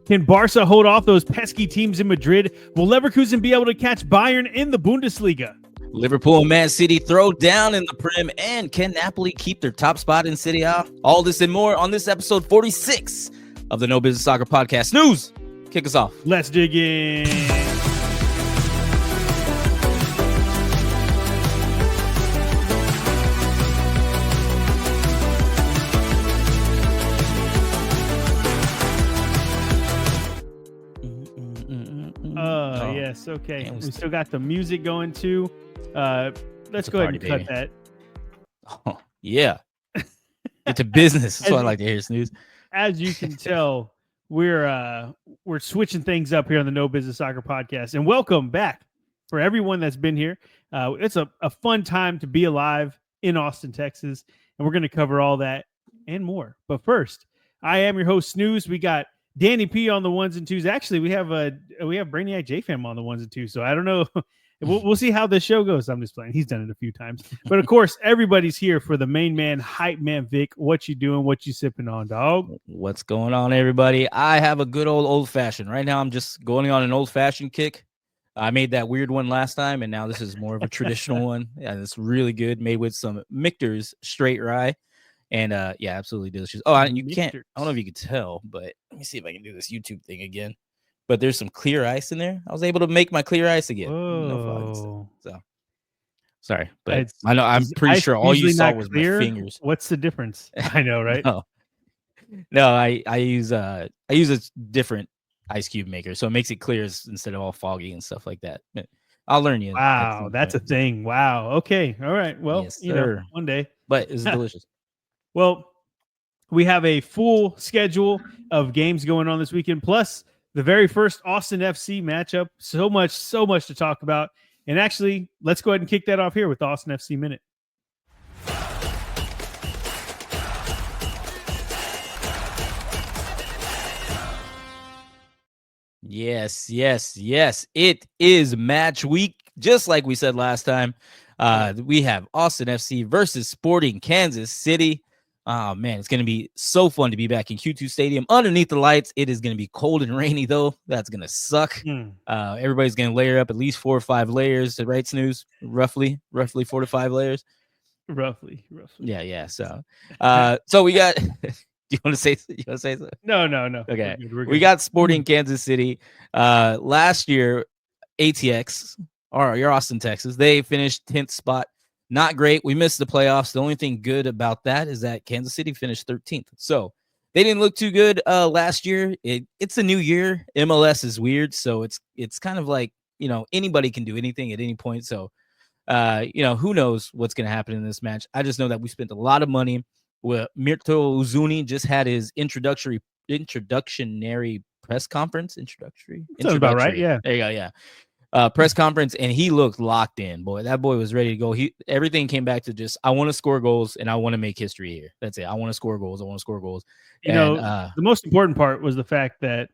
Can Barca hold off those pesky teams in Madrid? Will Leverkusen be able to catch Bayern in the Bundesliga? Liverpool and Man City throw down in the Prem, and can Napoli keep their top spot in Serie A? All this and more on this episode 46 of the No Business Soccer Podcast. Snooze, kick us off. Let's dig in. Yes, okay. We still got the music going too. Let's go ahead and cut that. Oh, yeah. Get to business. That's what I like to hear, Snooze. As you can tell, we're switching things up here on the No Business Soccer Podcast. And welcome back for everyone that's been here. It's a fun time to be alive in Austin, Texas. And we're going to cover all that and more. But first, I am your host, Snooze. We got Danny P on the ones and twos. Actually, we have Brainiac J-Fam on the ones and twos. So I don't know. We'll see how this show goes. I'm just playing. He's done it a few times. But of course, everybody's here for the main man, Hype Man Vic. What you doing? What you sipping on, dog? What's going on, everybody? I have a good old fashioned. Right now, I'm just going on an old fashioned kick. I made that weird one last time, and now this is more of a traditional one. Yeah, it's really good. Made with some Michter's straight rye. And yeah, absolutely delicious. Oh, you can't. I don't know if you can tell, but let me see if I can do this YouTube thing again. But there's some clear ice in there. I was able to make my clear ice again. Oh, so sorry, but I know I'm pretty sure all you saw was my fingers. What's the difference? I know, right? No, I use a different ice cube maker, so it makes it clear instead of all foggy and stuff like that. I'll learn you. Wow, that's a thing. Wow. Okay. All right. Well, yes, one day. But it's delicious. Well, we have a full schedule of games going on this weekend, plus the very first Austin FC matchup. So much to talk about. And actually, let's go ahead and kick that off here with the Austin FC Minute. Yes. It is match week, just like we said last time. We have Austin FC versus Sporting Kansas City. Oh, man, it's going to be so fun to be back in Q2 Stadium underneath the lights. It is going to be cold and rainy, though. That's going to suck. Everybody's going to layer up at least 4 or 5 layers, right, Snooze? Roughly 4 to 5 layers. Roughly. Yeah. So we got. Do you want to say something? No. Okay. We're good. We got Sporting Kansas City. Last year, ATX, or your Austin, Texas, they finished 10th spot. Not great. We missed the playoffs. The only thing good about that is that Kansas City finished 13th. So they didn't look too good last year. It's a new year. MLS is weird. So it's kind of like, anybody can do anything at any point. So, who knows what's going to happen in this match. I just know that we spent a lot of money. Mirto Uzuni just had his introductory press conference. Introductory. Sounds about right. Yeah. There you go. Yeah. Press conference, and he looked locked in. Boy, that boy was ready to go. Everything came back to just, I want to score goals and I want to make history here. That's it. I want to score goals. The most important part was the fact that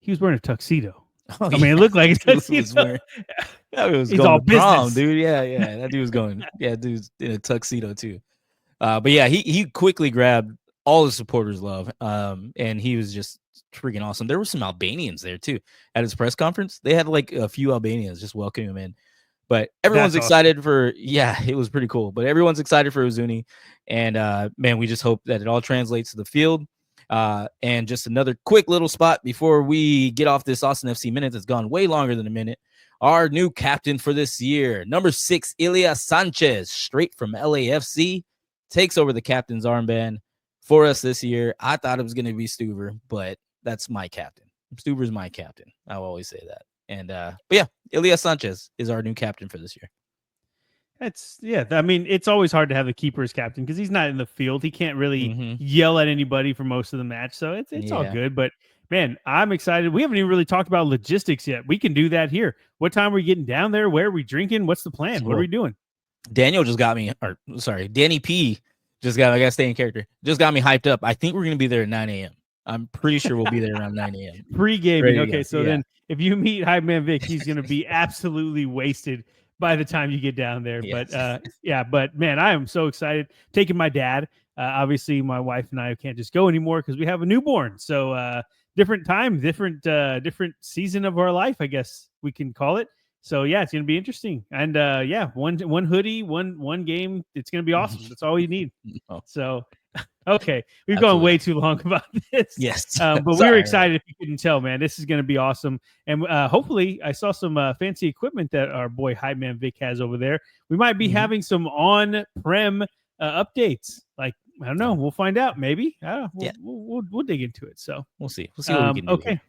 he was wearing a tuxedo. It looked like a tuxedo. He's all business, dude. Yeah. That dude was going. Yeah, dude's in a tuxedo too. But yeah, he quickly grabbed all the supporters' love. And he was just freaking awesome. There were some Albanians there too at his press conference. They had like a few Albanians just welcoming him in. But everyone's excited for. Yeah, it was pretty cool. But everyone's excited for Uzuni, and man, we just hope that it all translates to the field. And just another quick little spot before we get off this Austin FC minute that's gone way longer than a minute. Our new captain for this year, number 6, Ilya Sanchez, straight from LAFC, takes over the captain's armband for us this year. I thought it was going to be Stuver, but that's my captain. Stuver's my captain. I'll always say that. And but yeah, Ilya Sanchez is our new captain for this year. It's always hard to have the keeper as captain because he's not in the field. He can't really yell at anybody for most of the match. So it's all good. But man, I'm excited. We haven't even really talked about logistics yet. We can do that here. What time are we getting down there? Where are we drinking? What's the plan? What are we doing? Danny P just got, I gotta stay in character, just got me hyped up. I think we're gonna be there at 9 a.m. I'm pretty sure we'll be there around 9 a.m. Pre-gaming. Okay, so then if you meet Hype Man Vic, he's gonna be absolutely wasted by the time you get down there. Yes. But man, I am so excited. Taking my dad. Obviously, my wife and I can't just go anymore because we have a newborn. So different time, different season of our life, I guess we can call it. So yeah, it's gonna be interesting. And yeah, one hoodie, one game. It's gonna be awesome. That's all you need. So okay, we've gone way too long about this. Yes, but we were excited. If you couldn't tell, man, this is going to be awesome. And hopefully, I saw some fancy equipment that our boy Hype Man Vic has over there. We might be having some on-prem updates. Like I don't know, we'll find out. Maybe we'll dig into it. So we'll see. We'll see what we can do. Okay. Here.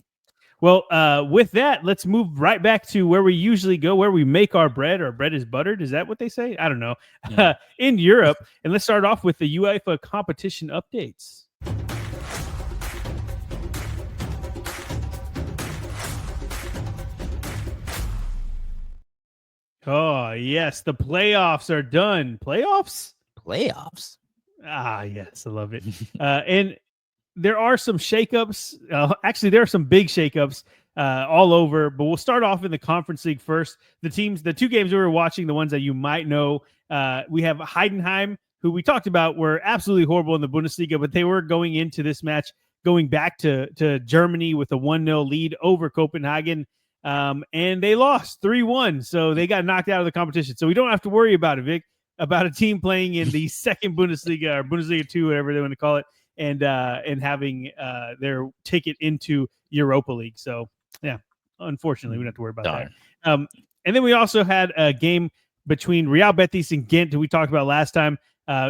Well, with that, let's move right back to where we usually go, where we make our bread. Our bread is buttered. Is that what they say? I don't know. Yeah. In Europe. And let's start off with the UEFA competition updates. Oh, yes. The playoffs are done. Playoffs? Ah, yes. I love it. And there are some shakeups. Actually, there are some big shakeups all over, but we'll start off in the Conference League first. The two games we were watching, the ones that you might know, we have Heidenheim, who we talked about were absolutely horrible in the Bundesliga, but they were going into this match, going back to Germany with a 1-0 lead over Copenhagen, and they lost 3-1, so they got knocked out of the competition. So we don't have to worry about it, Vic, about a team playing in the second Bundesliga or Bundesliga 2, whatever they want to call it, and having their ticket into Europa League. So, yeah, unfortunately, we don't have to worry about that. And then we also had a game between Real Betis and Ghent, who we talked about last time.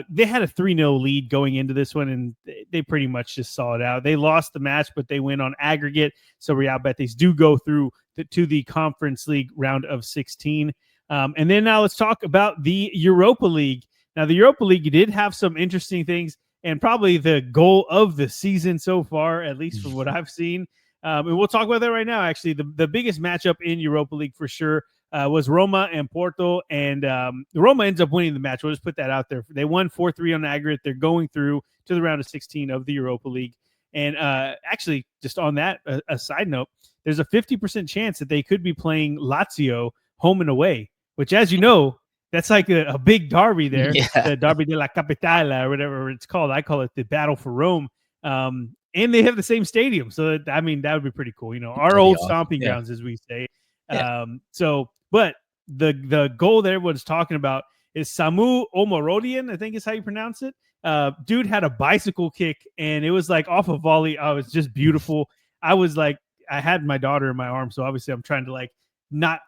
They had a 3-0 lead going into this one, and they pretty much just saw it out. They lost the match, but they win on aggregate. So Real Betis do go through to the Conference League round of 16. And then now let's talk about the Europa League. Now, the Europa League did have some interesting things, and probably the goal of the season so far, at least from what I've seen. And we'll talk about that right now, actually. The biggest matchup in Europa League for sure was Roma and Porto, and Roma ends up winning the match. We'll just put that out there. They won 4-3 on aggregate. They're going through to the round of 16 of the Europa League. And actually, just on that, a side note, there's a 50% chance that they could be playing Lazio home and away, which, as you know, that's like a big derby there, the Derby de la Capitale or whatever it's called. I call it the Battle for Rome. And they have the same stadium. So, that would be pretty cool. Our old stomping grounds, as we say. But the goal that everyone's talking about is Samu Omorodian, I think is how you pronounce it. Dude had a bicycle kick, and it was like off a volley. Oh, it was just beautiful. I was like, I had my daughter in my arms, so obviously I'm trying to like not,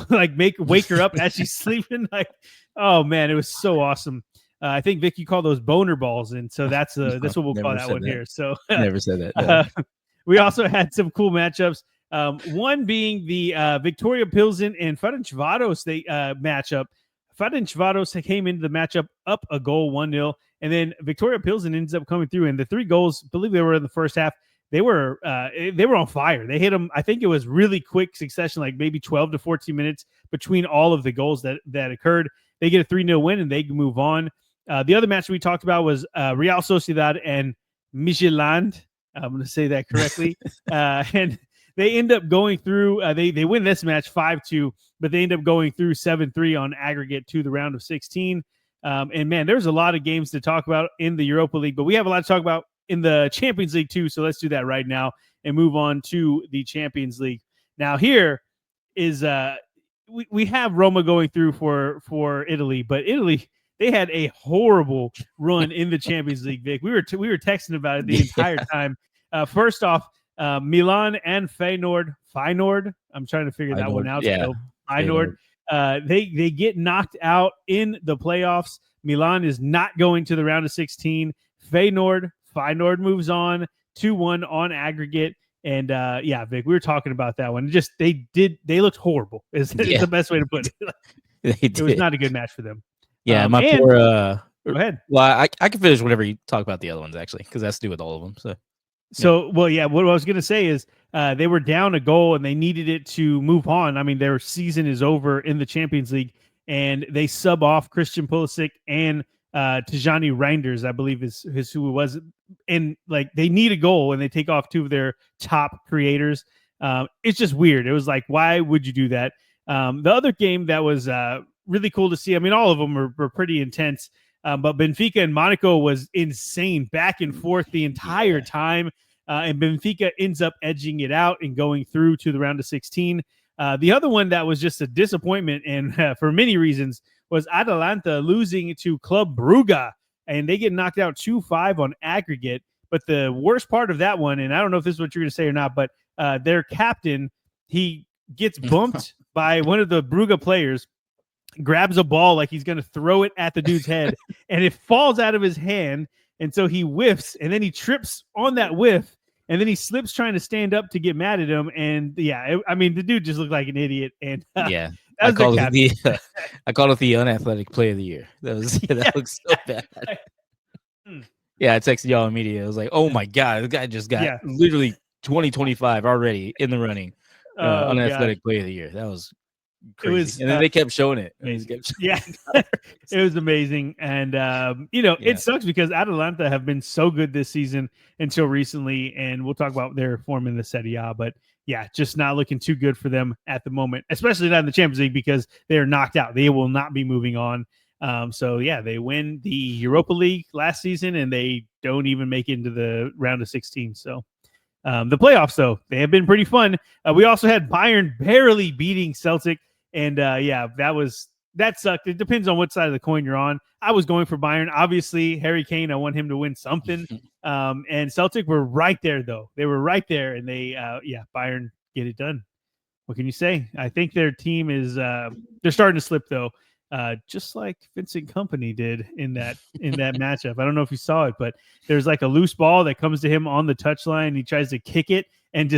like wake her up as she's sleeping. Like, oh man, it was so awesome. I think Vic, you call those boner balls, and so that's what we'll call that one here. So never said that. No. We also had some cool matchups. One being the Victoria Pilsen and Ferencváros matchup. Ferencváros came into the matchup up a goal 1-0, and then Victoria Pilsen ends up coming through. And the 3 goals, I believe they were in the first half. They were on fire. They hit them. I think it was really quick succession, like maybe 12 to 14 minutes between all of the goals that occurred. They get a 3-0 win and they move on. The other match we talked about was Real Sociedad and Midtjylland. I'm going to say that correctly. And they end up going through. They win this match 5-2, but they end up going through 7-3 on aggregate to the round of 16. And man, there's a lot of games to talk about in the Europa League, but we have a lot to talk about in the Champions League too. So let's do that right now and move on to the Champions League. Now here is we have Roma going through for Italy, but Italy, they had a horrible run in the Champions League, Vic. We were texting about it the entire time. First off, Milan and Feyenoord. I'm trying to figure that one out. Yeah. Feyenoord. They get knocked out in the playoffs. Milan is not going to the round of 16. Feyenoord moves on 2-1 on aggregate. And Vic, we were talking about that one. Just they looked horrible. Is the best way to put it. It was not a good match for them. Yeah, go ahead. Well, I can finish whenever you talk about the other ones, actually, because that's to do with all of them. What I was going to say is they were down a goal and they needed it to move on. I mean, their season is over in the Champions League, and they sub off Christian Pulisic and Tijani Reinders, I believe is who it was. And like they need a goal and they take off 2 of their top creators. It's just weird. It was like, why would you do that? The other game that was really cool to see, I mean, all of them were pretty intense, but Benfica and Monaco was insane, back and forth the entire time. and Benfica ends up edging it out and going through to the round of 16. The other one that was just a disappointment, and for many reasons, was Atalanta losing to Club Brugge, and they get knocked out 2-5 on aggregate. But the worst part of that one, and I don't know if this is what you're going to say or not, but their captain, he gets bumped by one of the Brugge players, grabs a ball like he's going to throw it at the dude's head, and it falls out of his hand. And so he whiffs, and then he trips on that whiff, and then he slips trying to stand up to get mad at him. And yeah, I mean, the dude just looked like an idiot. And yeah, I called it the unathletic play of the year. That looks so bad. Yeah, I texted y'all immediately. I was like, oh my God, the guy just got literally 2025 already in the running. Unathletic play of the year. That was crazy. And then they kept showing it. It was amazing. And it sucks because Atalanta have been so good this season until recently, and we'll talk about their form in the Serie A, but yeah, just not looking too good for them at the moment, especially not in the Champions League, because they're knocked out. They will not be moving on. So yeah, they win the Europa League last season, and they don't even make it into the round of 16. So the playoffs, though, they have been pretty fun. We also had Bayern barely beating Celtic. And that sucked. It depends on what side of the coin you're on. I was going for Bayern. Obviously, Harry Kane, I want him to win something. And Celtic were right there, though. They were right there, and Bayern get it done. What can you say? I think their team is they're starting to slip, though, just like Vincent Kompany did in that matchup. I don't know if you saw it, but there's like a loose ball that comes to him on the touchline. He tries to kick it and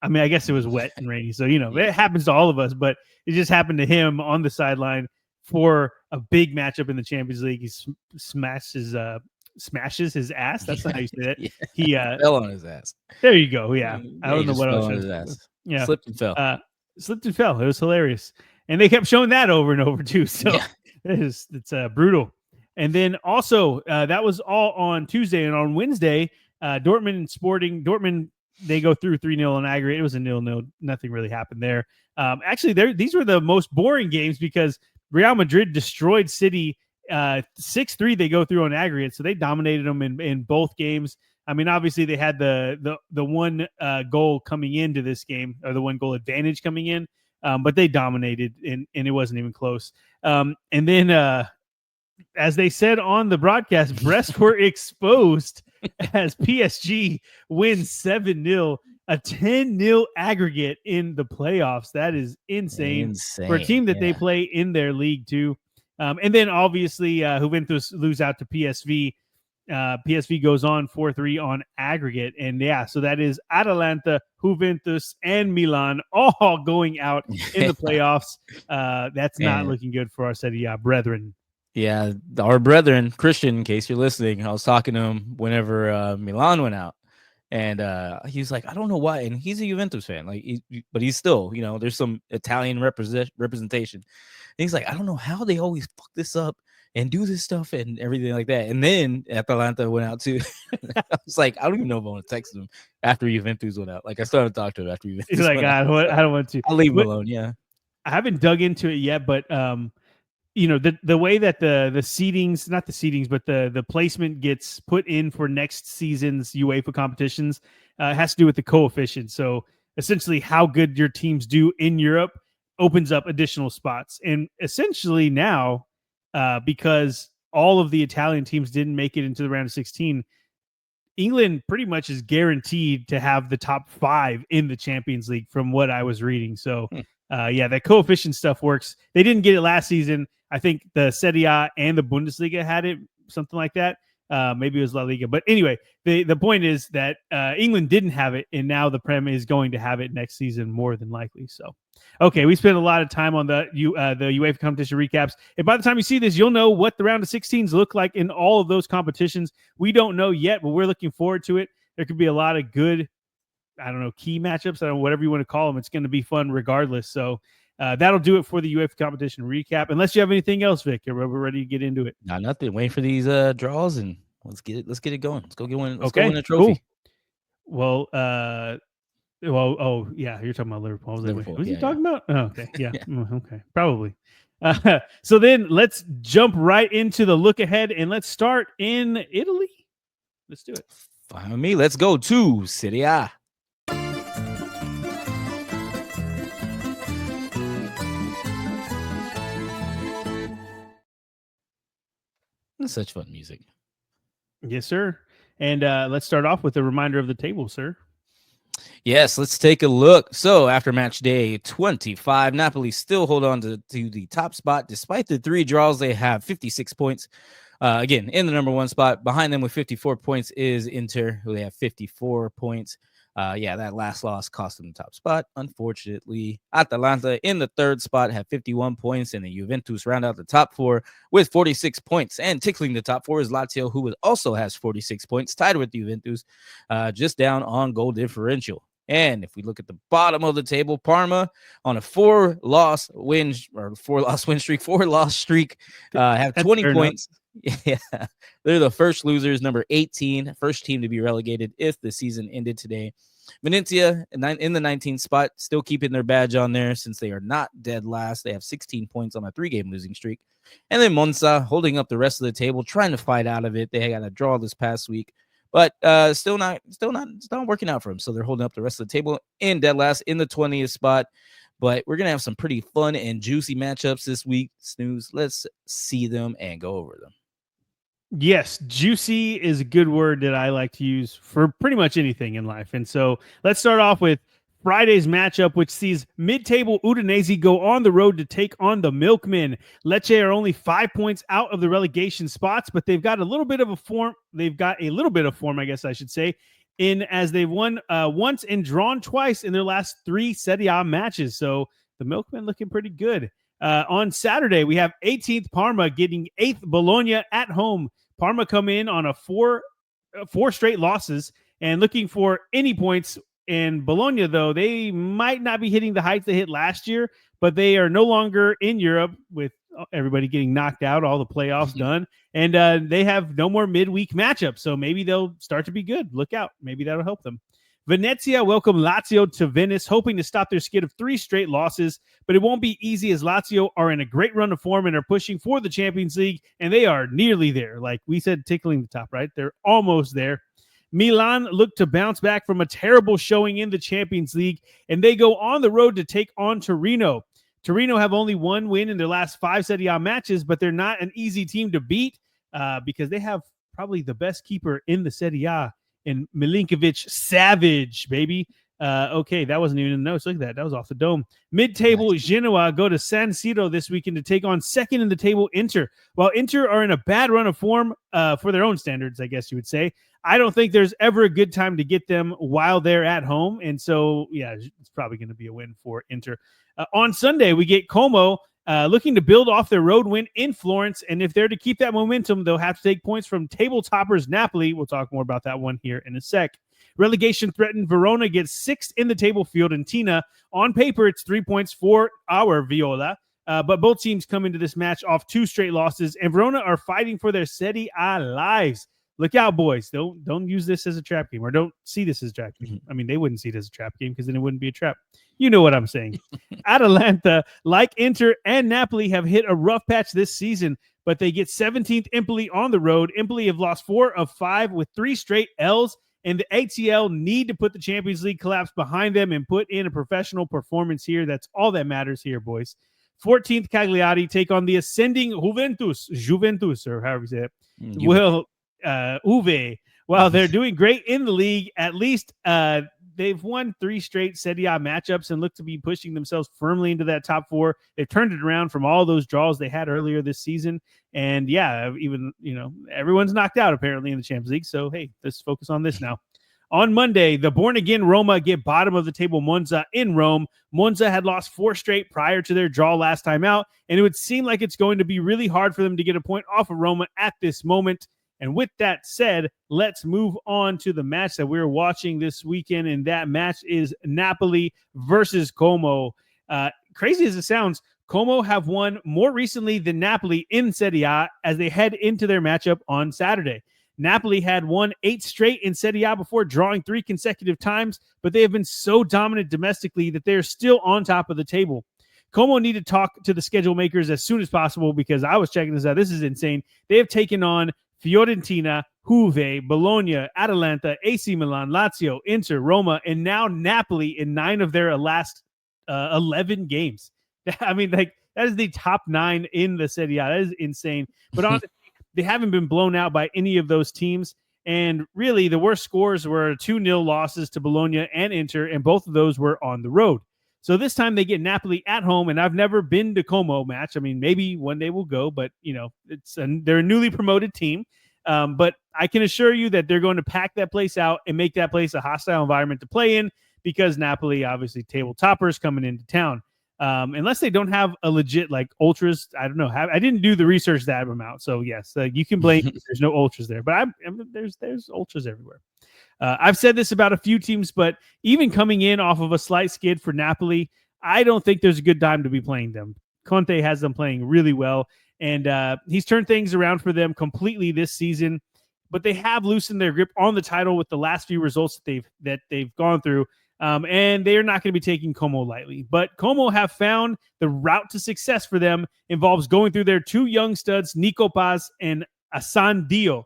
I guess it was wet and rainy. So, it happens to all of us, but it just happened to him on the sideline for a big matchup in the Champions League. He smashes his ass. That's not how you say that. He fell on his ass. There you go. Yeah. I don't know what else. His ass. Yeah. Slipped and fell. It was hilarious. And they kept showing that over and over too. So it's brutal. And then also that was all on Tuesday, and on Wednesday, Dortmund and Dortmund, they go through 3-0 on aggregate. It was a 0-0. Nothing really happened there. Actually, these were the most boring games because Real Madrid destroyed City 6-3. They go through on aggregate, so they dominated them in both games. I mean, obviously they had the one goal coming into this game, or the one goal advantage coming in, but they dominated, and it wasn't even close. And then, as they said on the broadcast, Brest were exposed as PSG wins 7-0, a 10-0 aggregate in the playoffs. That is insane for a team that they play in their league too. And then obviously Juventus lose out to PSV. PSV goes on 4-3 on aggregate. And so that is Atalanta, Juventus, and Milan all going out in the playoffs. That's not looking good for our Serie A brethren. Yeah, our brethren, Christian, in case you're listening, I was talking to him whenever Milan went out, and he was like, I don't know why, and he's a Juventus fan, but he's still, there's some Italian representation. And he's like, I don't know how they always fuck this up and do this stuff and everything like that. And then Atalanta went out too. I was like, I don't even know if I want to text him after Juventus went out. Like, I started to talk to him after Juventus. He's like, I don't want to. I'll leave him alone. Yeah, I haven't dug into it yet, but the way that the seedings, not the seedings, but the placement gets put in for next season's UEFA competitions has to do with the coefficient. So essentially how good your teams do in Europe opens up additional spots. And essentially now, because all of the Italian teams didn't make it into the round of 16, England pretty much is guaranteed to have the top 5 in the Champions League from what I was reading. So that coefficient stuff works. They didn't get it last season. I think the Serie A and the Bundesliga had it, something like that. Maybe it was La Liga. But anyway, the point is that England didn't have it, and now the Prem is going to have it next season more than likely. So, okay, we spent a lot of time on the UEFA competition recaps. And by the time you see this, you'll know what the round of 16s look like in all of those competitions. We don't know yet, but we're looking forward to it. There could be a lot of good, key matchups, whatever you want to call them. It's going to be fun regardless. So that'll do it for the UEFA competition recap. Unless you have anything else, Vic, we're ready to get into it. Not nothing. Wait for these draws and let's get it going. Let's go win a trophy. Cool. Well, you're talking about Liverpool. I was like, who's he talking about? Oh, okay, yeah, okay, probably. So then let's jump right into the look ahead, and let's start in Italy. Let's do it. Fine with me. Let's go to Serie A. That's such fun music. Yes, sir. And let's start off with a reminder of the table, sir. Yes, let's take a look. So after match day 25, Napoli still hold on to the top spot. Despite the 3 draws, they have 56 points. Again, in the number 1 spot. Behind them with 54 points is Inter, who they have 54 points. That last loss cost them the top spot, unfortunately. Atalanta in the 3rd spot have 51 points, and the Juventus round out the top 4 with 46 points. And tickling the top 4 is Lazio, who also has 46 points, tied with Juventus, just down on goal differential. And if we look at the bottom of the table, Parma on a 4-loss win streak, have 20 points. Yeah, they're the first losers, number 18, first team to be relegated if the season ended today. Venezia in the 19th spot, still keeping their badge on there since they are not dead last. They have 16 points on a 3-game losing streak. And then Monza holding up the rest of the table, trying to fight out of it. They got a draw this past week, but still not working out for them. So they're holding up the rest of the table in dead last in the 20th spot. But we're going to have some pretty fun and juicy matchups this week, Snooze. Let's see them and go over them. Yes, juicy is a good word that I like to use for pretty much anything in life. And so let's start off with Friday's matchup, which sees mid-table Udinese go on the road to take on the Milkmen. Lecce are only 5 points out of the relegation spots, but they've got a little bit of form, I guess I should say, in as they've won once and drawn twice in their last 3 Serie A matches. So the Milkmen looking pretty good. On Saturday, we have 18th Parma getting 8th Bologna at home. Parma come in on a four straight losses and looking for any points. And Bologna, though, they might not be hitting the heights they hit last year, but they are no longer in Europe with everybody getting knocked out, all the playoffs done, and they have no more midweek matchups. So maybe they'll start to be good. Look out. Maybe that'll help them. Venezia welcome Lazio to Venice, hoping to stop their skid of 3 straight losses, but it won't be easy as Lazio are in a great run of form and are pushing for the Champions League, and they are nearly there. Like we said, tickling the top, right? They're almost there. Milan look to bounce back from a terrible showing in the Champions League, and they go on the road to take on Torino. Torino have only 1 win in their last 5 Serie A matches, but they're not an easy team to beat because they have probably the best keeper in the Serie A. And Milinkovic Savage, baby. Okay, that wasn't even in the notes. Look at that. That was off the dome. Mid-table, nice. Genoa go to San Siro this weekend to take on second in the table Inter. While Inter are in a bad run of form for their own standards, I guess you would say, I don't think there's ever a good time to get them while they're at home. And so, yeah, it's probably going to be a win for Inter. On Sunday, we get Como looking to build off their road win in Florence. And if they're to keep that momentum, they'll have to take points from table toppers Napoli. We'll talk more about that one here in a sec. Relegation threatened Verona gets 6th in the table Fiorentina. On paper, it's 3 points for our Viola. But both teams come into this match off 2 straight losses, and Verona are fighting for their Serie A lives. Look out, boys. Don't use this as a trap game, or don't see this as a trap game. I mean, they wouldn't see it as a trap game because then it wouldn't be a trap. You know what I'm saying. Atalanta, like Inter and Napoli, have hit a rough patch this season, but they get 17th Empoli on the road. Empoli have lost 4 of 5 with 3 straight L's, and the ATL need to put the Champions League collapse behind them and put in a professional performance here. That's all that matters here, boys. 14th Cagliari take on the ascending Juventus, or however you say it. Uve. While they're doing great in the league, at least they've won 3 straight Serie A matchups and look to be pushing themselves firmly into that top 4. They've turned it around from all those draws they had earlier this season. And yeah, even, everyone's knocked out apparently in the Champions League. So, hey, let's focus on this now. On Monday, the born-again Roma get bottom of the table Monza in Rome. Monza had lost 4 straight prior to their draw last time out, and it would seem like it's going to be really hard for them to get a point off of Roma at this moment. And with that said, let's move on to the match that we're watching this weekend, and that match is Napoli versus Como. Crazy as it sounds, Como have won more recently than Napoli in Serie A as they head into their matchup on Saturday. Napoli had won 8 straight in Serie A before drawing 3 consecutive times, but they have been so dominant domestically that they are still on top of the table. Como need to talk to the schedule makers as soon as possible because I was checking this out. This is insane. They have taken on Fiorentina, Juve, Bologna, Atalanta, AC Milan, Lazio, Inter, Roma, and now Napoli in 9 of their last 11 games. I mean, like, that is the top 9 in the Serie A. That is insane. But honestly, they haven't been blown out by any of those teams. And really, the worst scores were 2-0 losses to Bologna and Inter, and both of those were on the road. So this time they get Napoli at home, and I've never been to Como match. I mean, maybe one day we'll go, but they're a newly promoted team. But I can assure you that they're going to pack that place out and make that place a hostile environment to play in, because Napoli, obviously, table toppers coming into town. Unless they don't have a legit like ultras, I don't know. I didn't do the research that amount, so yes, you can blame there's no ultras there, but there's ultras everywhere. I've said this about a few teams, but even coming in off of a slight skid for Napoli, I don't think there's a good time to be playing them. Conte has them playing really well, and he's turned things around for them completely this season. But they have loosened their grip on the title with the last few results that they've gone through. And they're not going to be taking Como lightly. But Como have found the route to success for them involves going through their 2 young studs, Nico Paz and Asandio.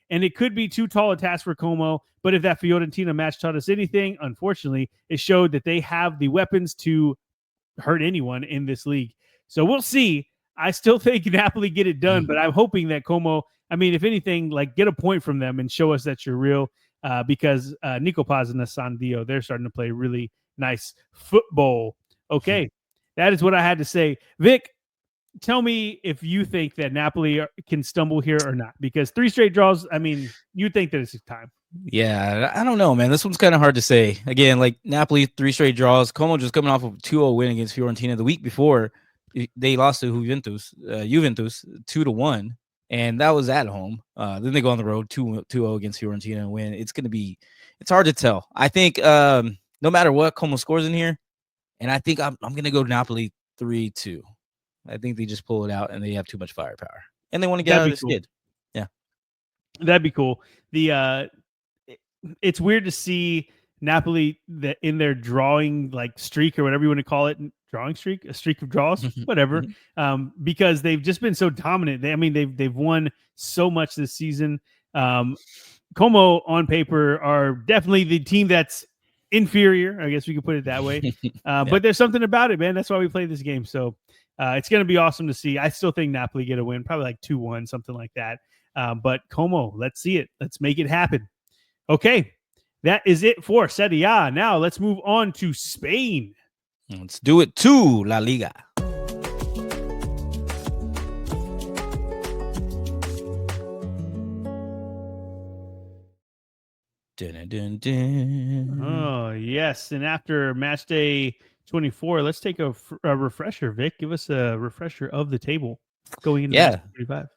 And it could be too tall a task for Como, but if that Fiorentina match taught us anything, unfortunately, it showed that they have the weapons to hurt anyone in this league. So we'll see. I still think Napoli get it done, but I'm hoping that Como, I mean, if anything, like, get a point from them and show us that you're real. Because Nico Paz and Asandio, they're starting to play really nice football. Okay, that is what I had to say. Vic, tell me if you think that Napoli can stumble here or not, because 3 straight draws, I mean, you think that it's time. Yeah, I don't know, man. This one's kind of hard to say. Again, like, Napoli, 3 straight draws. Como just coming off of a 2-0 win against Fiorentina. The week before, they lost to Juventus 2-1. And that was at home. Then they go on the road 2-0 against Fiorentina and win. It's hard to tell. I think no matter what, Como scores in here, and I think I'm going to go Napoli 3-2. I think they just pull it out, and they have too much firepower, and they want to get out of this skid. Yeah, that'd be cool. It's weird to see Napoli in their drawing like streak or whatever you want to call it. Drawing streak, a streak of draws, whatever. Because they've just been so dominant. They've won so much this season. Como on paper are definitely the team that's inferior. I guess we could put it that way. But there's something about it, man. That's why we play this game. So it's going to be awesome to see. I still think Napoli get a win, probably like 2-1, something like that. But Como, let's see it. Let's make it happen. Okay, that is it for Serie A. Now let's move on to Spain. Let's do it to La Liga. Dun, dun, dun. Oh, yes. And after match day 24, let's take a refresher. Vic, give us a refresher of the table going into match 35.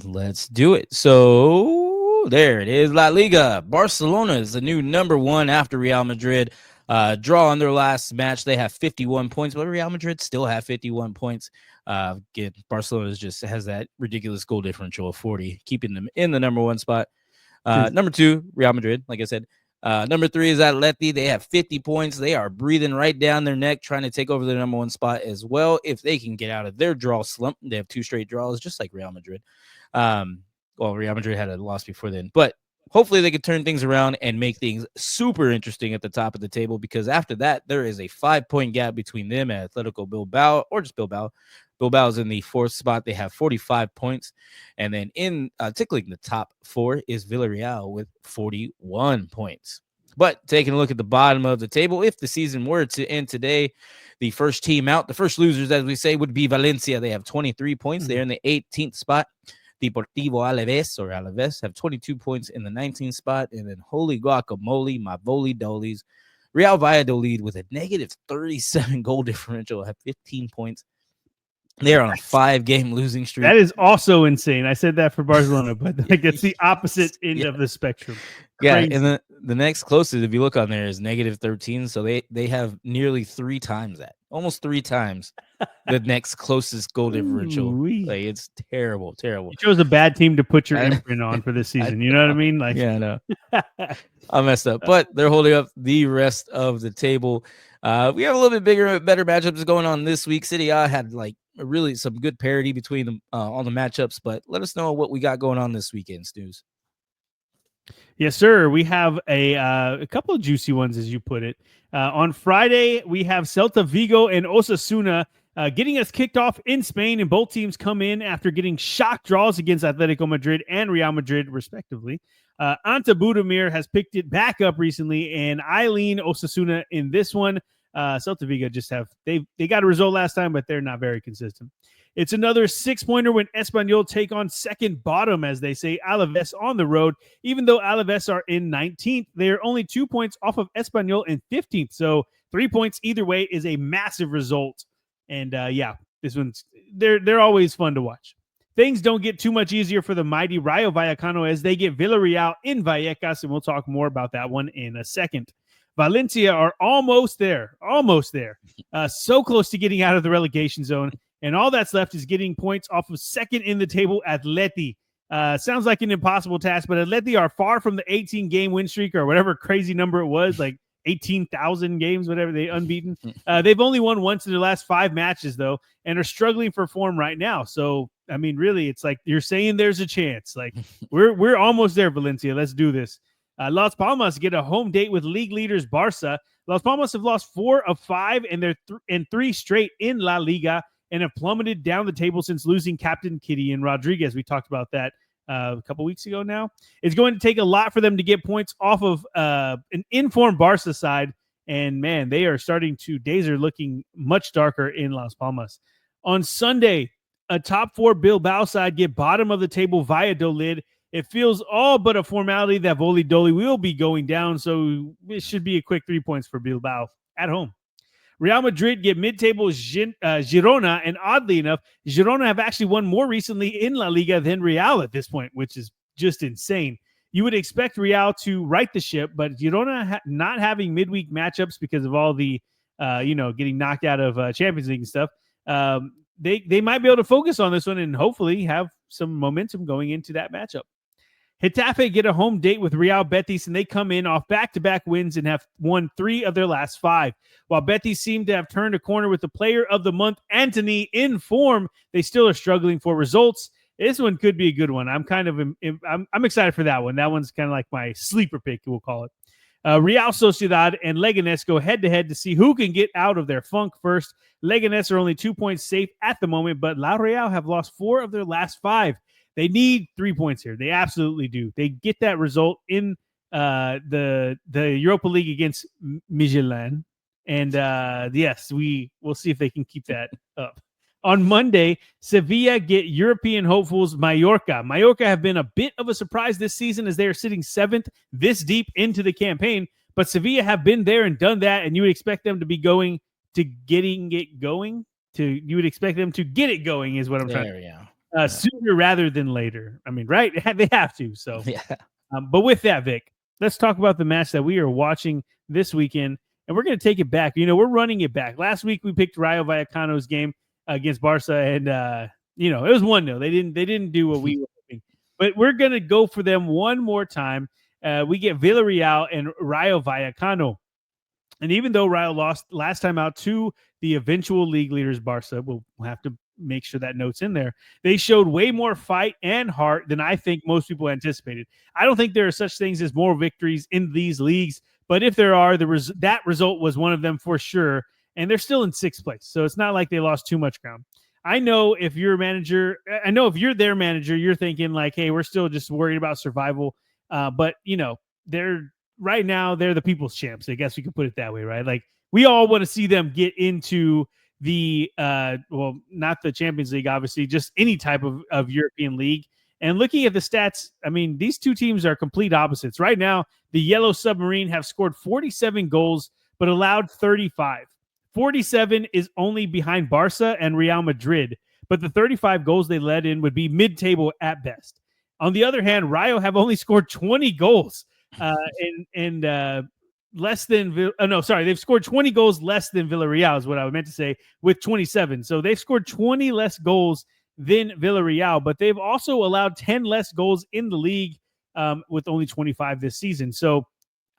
Let's do it. So there it is. La Liga. Barcelona is the new number 1 after Real Madrid. Draw on their last match. They have 51 points, but Real Madrid still have 51 points. Barcelona just has that ridiculous goal differential of 40, keeping them in the number 1 spot. Number 2, Real Madrid, like I said. Number 3 is Atleti. They have 50 points. They are breathing right down their neck, trying to take over the number 1 spot as well. If they can get out of their draw slump, they have 2 straight draws, just like Real Madrid. Real Madrid had a loss before then, but hopefully they could turn things around and make things super interesting at the top of the table, because after that, there is a 5-point gap between them and Atletico Bilbao, or just Bilbao. Bilbao is in the 4th spot. They have 45 points. And then tickling the top 4 is Villarreal with 41 points. But taking a look at the bottom of the table, if the season were to end today, the first team out, the first losers, as we say, would be Valencia. They have 23 points. They're in the 18th spot. Deportivo Alaves have 22 points in the 19th spot. And then holy guacamole, my Voli Dolies, Real Valladolid with a negative 37 goal differential have 15 points. They're on a 5-game losing streak. That is also insane. I said that for Barcelona, but like it's the opposite end of the spectrum. Crazy. Yeah, and the next closest, if you look on there, is negative 13. So they have nearly 3 times that, almost 3 times the next closest goal differential. Like, it's terrible. You chose a bad team to put your imprint on for this season. You know what I mean? Like, yeah, I know. I messed up, but they're holding up the rest of the table. We have a little bit better matchups going on this week. Serie A had like really some good parity between them on the matchups. But let us know what we got going on this weekend, Snooze. Yes, sir. We have a couple of juicy ones, as you put it. On Friday, we have Celta Vigo and Osasuna getting us kicked off in Spain, and both teams come in after getting shock draws against Atletico Madrid and Real Madrid, respectively. Anta Budimir has picked it back up recently, and I lean Osasuna in this one. Celta Vigo just they got a result last time, but they're not very consistent. It's another 6-pointer when Espanyol take on second bottom, as they say, Alaves on the road. Even though Alaves are in 19th, they're only 2 points off of Espanyol in 15th. So 3 points either way is a massive result. And this one's they're always fun to watch. Things don't get too much easier for the mighty Rayo Vallecano as they get Villarreal in Vallecas, and we'll talk more about that one in a second. Valencia are almost there, so close to getting out of the relegation zone. And all that's left is getting points off of second in the table, Atleti. Sounds like an impossible task, but Atleti are far from the 18-game win streak or whatever crazy number it was, like 18,000 games, whatever, they unbeaten. They've only won once in their last 5 matches, though, and are struggling for form right now. So, I mean, really, it's like you're saying there's a chance. Like, we're almost there, Valencia. Let's do this. Las Palmas get a home date with league leaders Barca. Las Palmas have lost 4 of 5, and they're 3 straight in La Liga, and have plummeted down the table since losing captain Kylian Rodriguez. We talked about that a couple weeks ago now. It's going to take a lot for them to get points off of an informed Barca side. And, man, they are days are looking much darker in Las Palmas. On Sunday, a top 4 Bilbao side get bottom of the table Valladolid. It feels all but a formality that Valladolid will be going down, so it should be a quick 3 points for Bilbao at home. Real Madrid get mid-table Girona, and oddly enough, Girona have actually won more recently in La Liga than Real at this point, which is just insane. You would expect Real to right the ship, but Girona not having midweek matchups because of all the, getting knocked out of Champions League and stuff, they might be able to focus on this one and hopefully have some momentum going into that matchup. Getafe get a home date with Real Betis, and they come in off back-to-back wins and have won 3 of their last 5. While Betis seem to have turned a corner with the player of the month, Antony, in form, they still are struggling for results. This one could be a good one. I'm excited for that one. That one's kind of like my sleeper pick, we'll call it. Real Sociedad and Leganés go head-to-head to see who can get out of their funk first. Leganés are only 2 points safe at the moment, but La Real have lost 4 of their last 5. They need 3 points here. They absolutely do. They get that result in the Europa League against Midtjylland. And yes, we'll see if they can keep that up. On Monday, Sevilla get European hopefuls Mallorca. Mallorca have been a bit of a surprise this season as they are sitting 7th this deep into the campaign. But Sevilla have been there and done that, and you would expect them to be getting it going. You would expect them to get it going is what I'm trying to say. Sooner rather than later. I mean, right? They have to. So, yeah. But with that, Vic, let's talk about the match that we are watching this weekend, and we're going to take it back. We're running it back. Last week we picked Rayo Vallecano's game against Barca, and it was 1-0. They didn't do what we were hoping, but we're going to go for them one more time. We get Villarreal and Rayo Vallecano. And even though Rayo lost last time out to the eventual league leaders Barca, we'll have to make sure that note's in there. They showed way more fight and heart than I think most people anticipated. I don't think there are such things as moral victories in these leagues, but if there are, that result was one of them for sure. And they're still in 6th place, so it's not like they lost too much ground. I know if you're their manager, you're thinking like, hey, we're still just worried about survival. But they're right now, they're the people's champs. I guess we could put it that way, right? Like, we all want to see them get into the not the Champions League, obviously, just any type of European league. And looking at the stats, I mean, these two teams are complete opposites. Right now, the Yellow Submarine have scored 47 goals, but allowed 35. 47 is only behind Barca and Real Madrid, but the 35 goals they led in would be mid-table at best. On the other hand, Rayo have only scored 20 goals and less than they've scored 20 goals less than Villarreal is what I meant to say, with 27. So they've scored 20 less goals than Villarreal, but they've also allowed 10 less goals in the league with only 25 this season. So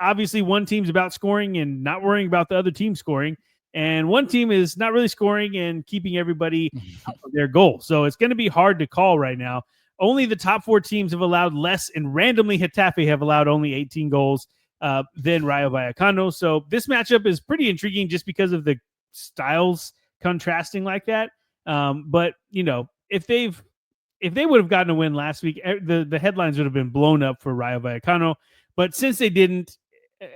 obviously one team's about scoring and not worrying about the other team scoring. and one team is not really scoring and keeping everybody out of their goal. So it's going to be hard to call right now. Only the top 4 teams have allowed less, and randomly Getafe have allowed only 18 goals than Rayo Vallecano. So this matchup is pretty intriguing just because of the styles contrasting like that. But if they would have gotten a win last week, the headlines would have been blown up for Rayo Vallecano. But since they didn't,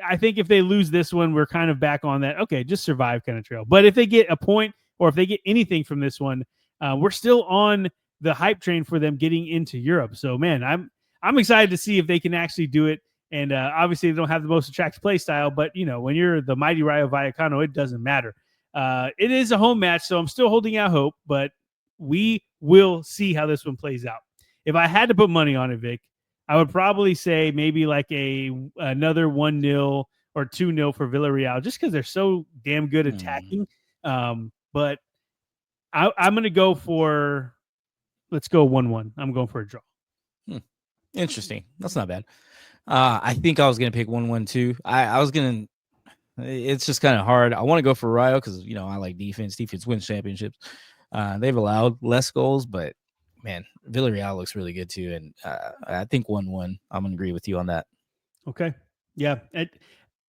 I think if they lose this one, we're kind of back on that, okay, just survive kind of trail. But if they get a point or if they get anything from this one, we're still on the hype train for them getting into Europe. So, man, I'm excited to see if they can actually do it. And obviously, they don't have the most attractive play style, but, when you're the mighty Rayo Vallecano, it doesn't matter. It is a home match, so I'm still holding out hope, but we will see how this one plays out. If I had to put money on it, Vic, I would probably say maybe like another 1-0 or 2-0 for Villarreal, just because they're so damn good attacking. But I'm going to go for, let's go 1-1. I'm going for a draw. Interesting. That's not bad. I think I was going to pick 1-1 too. I was going to, it's just kind of hard. I want to go for Rayo because, I like defense. Defense wins championships. They've allowed less goals, but man, Villarreal looks really good too. And I think 1-1. I'm going to agree with you on that. Okay. Yeah.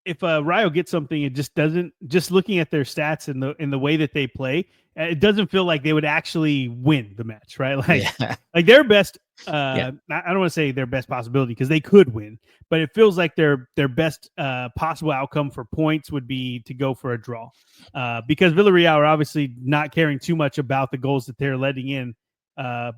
If Rayo gets something, it just doesn't, just looking at their stats and in the way that they play, it doesn't feel like they would actually win the match, right? Like their best, I don't want to say their best possibility because they could win, but it feels like their best possible outcome for points would be to go for a draw because Villarreal are obviously not caring too much about the goals that they're letting in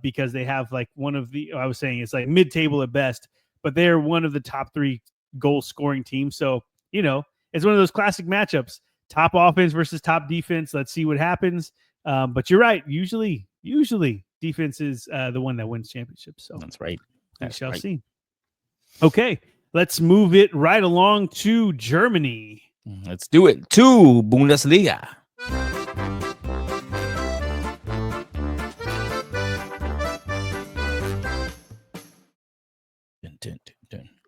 because they have like one of the, I was saying it's like mid-table at best, but they're one of the top 3 goal scoring teams. So, it's one of those classic matchups, top offense versus top defense. Let's see what happens. But you're right. Usually defense is the one that wins championships. So that's right. We shall see. Okay. Let's move it right along to Germany. Let's do it. To Bundesliga.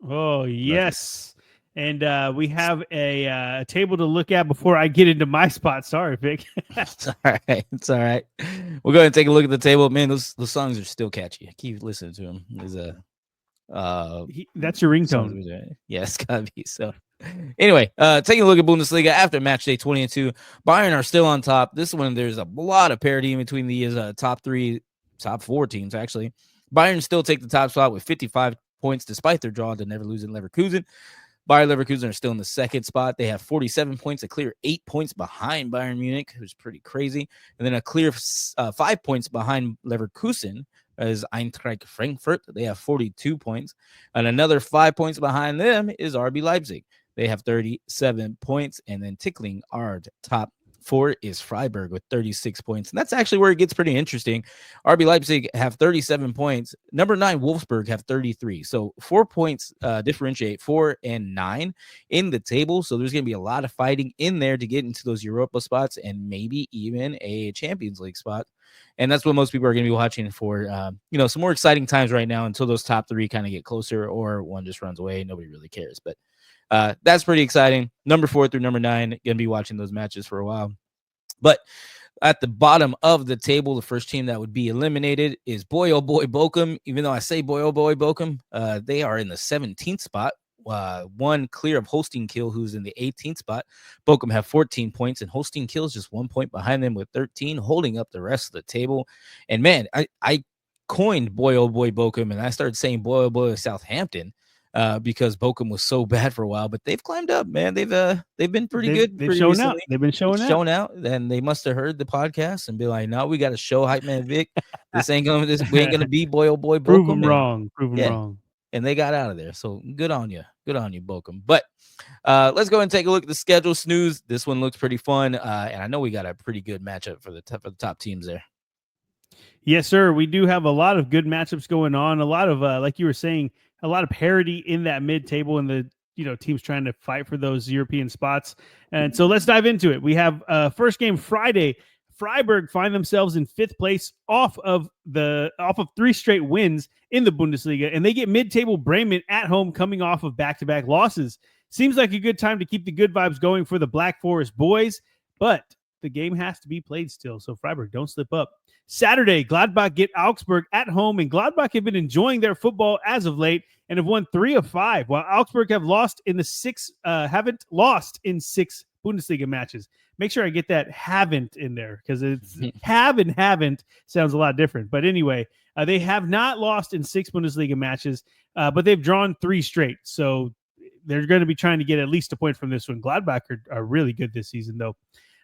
Oh, yes. And we have a table to look at before I get into my spot. Sorry, Vic. It's all right. It's all right. We'll go ahead and take a look at the table. Man, those songs are still catchy. I keep listening to them. There's that's your ringtone. Yeah, it's gotta be. So anyway, taking a look at Bundesliga after match day 22. Bayern are still on top. This one, there's a lot of parity in between these top 4 teams, actually. Bayern still take the top spot with 55 points despite their draw to never lose in Leverkusen. Bayer Leverkusen are still in the second spot. They have 47 points, a clear 8 points behind Bayern Munich, who's pretty crazy. And then a clear 5 points behind Leverkusen is Eintracht Frankfurt. They have 42 points. And another 5 points behind them is RB Leipzig. They have 37 points. And then tickling our top 4 is Freiburg with 36 points. And that's actually where it gets pretty interesting. RB Leipzig have 37 points. Number 9, Wolfsburg, have 33. So 4 points differentiate 4 and 9 in the table. So there's going to be a lot of fighting in there to get into those Europa spots and maybe even a Champions League spot. And that's what most people are going to be watching for, some more exciting times right now until those top 3 kind of get closer or one just runs away. Nobody really cares. But that's pretty exciting. Number 4 through number 9, going to be watching those matches for a while. But at the bottom of the table, the first team that would be eliminated is boy, oh boy, Bochum. Even though I say boy, oh boy, Bochum, they are in the 17th spot. One clear of Holstein Kiel, who's in the 18th spot. Bochum have 14 points, and Holstein Kiel is just 1 point behind them with 13, holding up the rest of the table. And man, I coined boy, oh boy, Bochum, and I started saying boy, oh boy, Southampton. Because Bochum was so bad for a while, but they've climbed up, man. They've been pretty good. They've shown out. They've been showing out, and they must have heard the podcast and be like, "No, we got to show Hype Man Vic. We ain't gonna be boy oh boy Bochum." Prove them wrong. Wrong. And they got out of there. So good on you, Bochum. But let's go and take a look at the schedule. Snooze. This one looks pretty fun, and I know we got a pretty good matchup for the top teams there. Yes, sir. We do have a lot of good matchups going on. A lot of, like you were saying, a lot of parity in that mid-table and the teams trying to fight for those European spots. And so let's dive into it. We have first game Friday. Freiburg find themselves in 5th place off of 3 straight wins in the Bundesliga, and they get mid-table Bremen at home coming off of back-to-back losses. Seems like a good time to keep the good vibes going for the Black Forest boys, but the game has to be played still. So Freiburg, don't slip up. Saturday, Gladbach get Augsburg at home, and Gladbach have been enjoying their football as of late and have won 3 of 5, while Augsburg haven't lost in 6 Bundesliga matches. Make sure I get that haven't in there, because it's have and haven't sounds a lot different. But anyway, they have not lost in 6 Bundesliga matches, but they've drawn 3 straight. So they're going to be trying to get at least a point from this one. Gladbach are really good this season, though.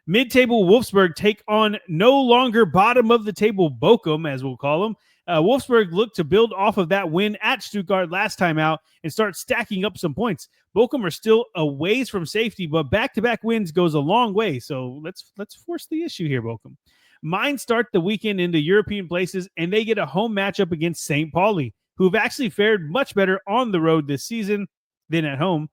Mid-table Wolfsburg take on no longer bottom-of-the-table Bochum, as we'll call them. Wolfsburg look to build off of that win at Stuttgart last time out and start stacking up some points. Bochum are still a ways from safety, but back-to-back wins goes a long way. So let's force the issue here, Bochum. Mainz start the weekend into European places, and they get a home matchup against St. Pauli, who have actually fared much better on the road this season than at home.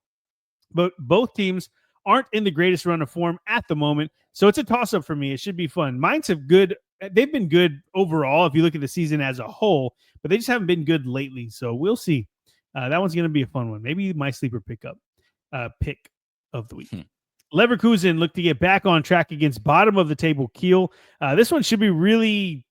But both teams aren't in the greatest run of form at the moment, so it's a toss-up for me. It should be fun. Mainz they've been good overall if you look at the season as a whole, but they just haven't been good lately, so we'll see. That one's going to be a fun one. Maybe my sleeper pick of the week. Leverkusen look to get back on track against bottom-of-the-table Kiel. This one should be really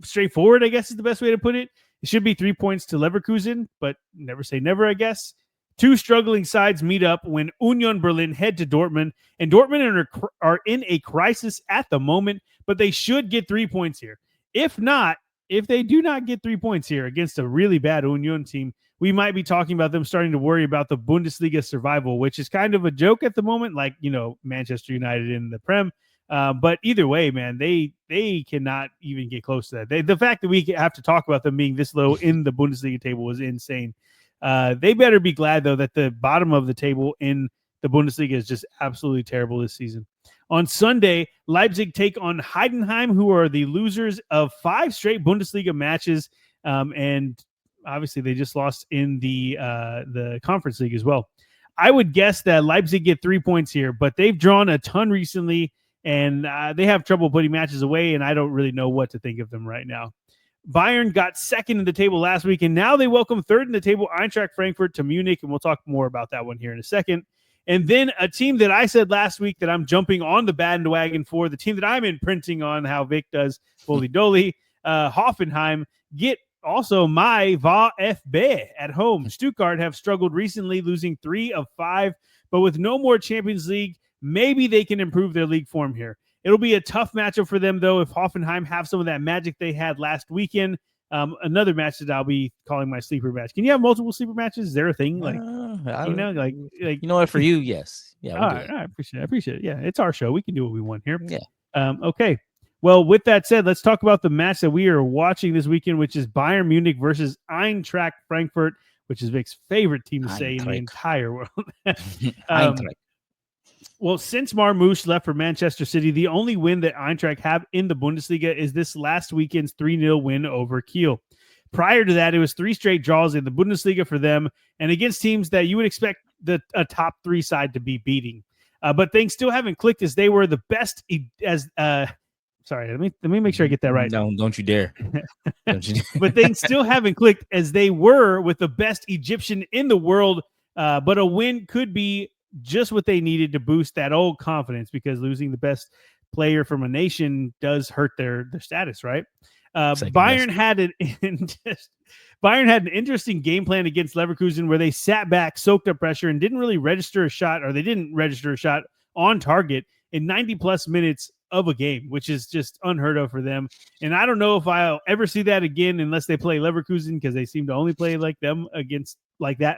straightforward, I guess is the best way to put it. It should be 3 points to Leverkusen, but never say never, I guess. 2 struggling sides meet up when Union Berlin head to Dortmund, and Dortmund are in a crisis at the moment, but they should get 3 points here. If they do not get 3 points here against a really bad Union team, we might be talking about them starting to worry about the Bundesliga survival, which is kind of a joke at the moment, like, Manchester United in the Prem. But either way, man, they cannot even get close to that. The fact that we have to talk about them being this low in the Bundesliga table was insane. They better be glad, though, that the bottom of the table in the Bundesliga is just absolutely terrible this season. On Sunday, Leipzig take on Heidenheim, who are the losers of 5 straight Bundesliga matches, and obviously they just lost in the Conference League as well. I would guess that Leipzig get 3 points here, but they've drawn a ton recently, and they have trouble putting matches away, and I don't really know what to think of them right now. Bayern got second in the table last week, and now they welcome third in the table Eintracht Frankfurt to Munich, and we'll talk more about that one here in a second. And then a team that I said last week that I'm jumping on the bandwagon for, the team that I'm imprinting on how Vic does, Foley Dolly, Hoffenheim, get also my VfB at home. Stuttgart have struggled recently, losing 3 of 5, but with no more Champions League, maybe they can improve their league form here. It'll be a tough matchup for them, though, if Hoffenheim have some of that magic they had last weekend. Another match that I'll be calling my sleeper match. Can you have multiple sleeper matches? Is there a thing? You know what? For you, yes. Yeah. All right, I appreciate it. Yeah, it's our show. We can do what we want here. Yeah. Okay. Well, with that said, let's talk about the match that we are watching this weekend, which is Bayern Munich versus Eintracht Frankfurt, which is Vic's favorite team to say in the entire world. Well, since Marmoush left for Manchester City, the only win that Eintracht have in the Bundesliga is this last weekend's 3-0 win over Kiel. Prior to that, it was 3 straight draws in the Bundesliga for them, and against teams that you would expect a top 3 side to be beating. But things still haven't clicked, as they were the best sorry, let me make sure I get that right. No, don't you dare. But things still haven't clicked, as they were with the best Egyptian in the world. But a win could be just what they needed to boost that old confidence, because losing the best player from a nation does hurt their status, right? Bayern had an interesting game plan against Leverkusen, where they sat back, soaked up pressure, and didn't register a shot on target in 90 plus minutes of a game, which is just unheard of for them. And I don't know if I'll ever see that again unless they play Leverkusen, because they seem to only play like that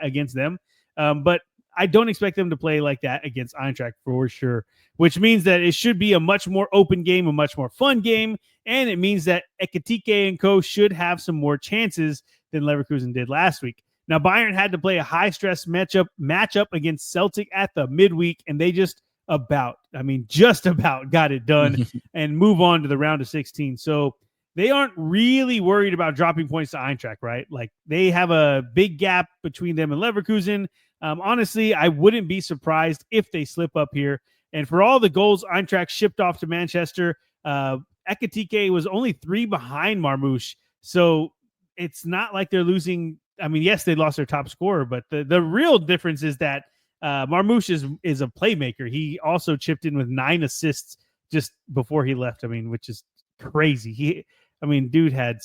against them. But I don't expect them to play like that against Eintracht for sure, which means that it should be a much more open game, a much more fun game, and it means that Ekitike and co should have some more chances than Leverkusen did last week. Now, Bayern had to play a high-stress matchup against Celtic at the midweek, and they just about got it done and move on to the round of 16. So they aren't really worried about dropping points to Eintracht, right? Like, they have a big gap between them and Leverkusen. Honestly, I wouldn't be surprised if they slip up here. And for all the goals Eintracht shipped off to Manchester, Ekitike was only 3 behind Marmoush. So it's not like they're losing. I mean, yes, they lost their top scorer, but the real difference is that Marmoush is a playmaker. He also chipped in with 9 assists just before he left. I mean, which is crazy. Dude had.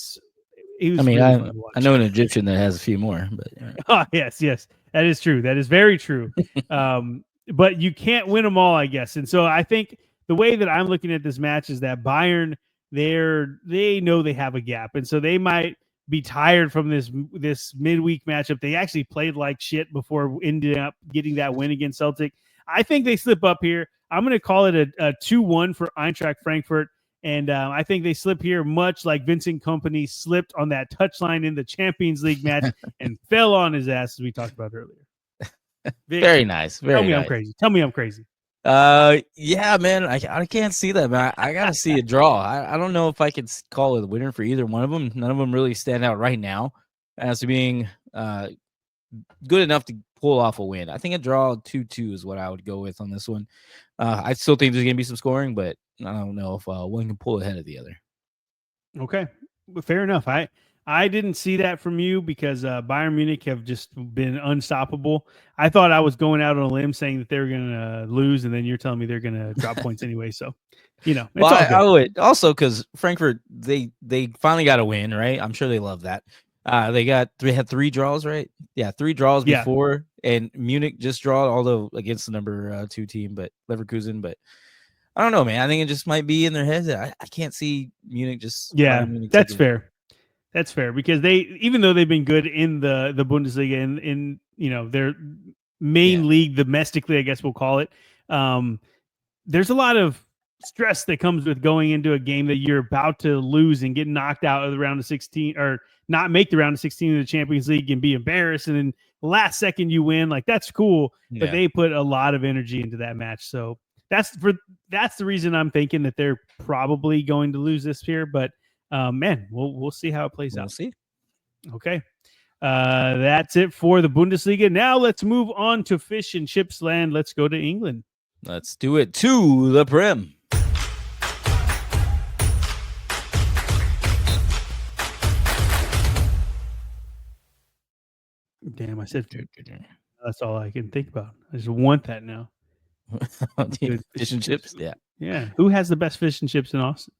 He was. Really fun to watch. I know an Egyptian that has a few more, but oh yes, that is true. That is very true. But you can't win them all, I guess. And so I think the way that I'm looking at this match is that Bayern, they know they have a gap, and so they might be tired from this midweek matchup. They actually played like shit before ending up getting that win against Celtic. I think they slip up here. I'm going to call it a 2-1 for Eintracht Frankfurt. And I think they slip here much like Vincent Kompany slipped on that touchline in the Champions League match and fell on his ass, as we talked about earlier. Vic, very nice. Tell me I'm crazy. Tell me I'm crazy. Yeah, man. I can't see that, man. I got to see a draw. I don't know if I could call it a winner for either one of them. None of them really stand out right now as being good enough to pull off a win. I think a draw 2-2 is what I would go with on this one. I still think there's going to be some scoring, but I don't know if one can pull ahead of the other. Okay, fair enough. I didn't see that from you because Bayern Munich have just been unstoppable. I thought I was going out on a limb saying that they were going to lose, and then you're telling me they're going to drop points anyway. So, it's well, I would also because Frankfurt they finally got a win, right? I'm sure they love that. They had 3 draws, right? Yeah, 3 draws before, and Munich just draw, although against the number 2 team, but Leverkusen. But I don't know, man. I think it just might be in their heads. I can't see Munich just. Yeah, that's fair. That's fair because even though they've been good in the Bundesliga in their main league domestically, I guess we'll call it. There's a lot of stress that comes with going into a game that you're about to lose and get knocked out of the round of 16 or not make the round of 16 of the Champions League and be embarrassed. And then last second you win, like that's cool, but they put a lot of energy into that match. So that's the reason I'm thinking that they're probably going to lose this here, but man, we'll see how it plays out. We'll see. Okay. That's it for the Bundesliga. Now let's move on to fish and chips land. Let's go to England. Let's do it to the Prem. Damn, I said that's all I can think about. I just want that now. Fish and chips? Yeah. Yeah. Who has the best fish and chips in Austin?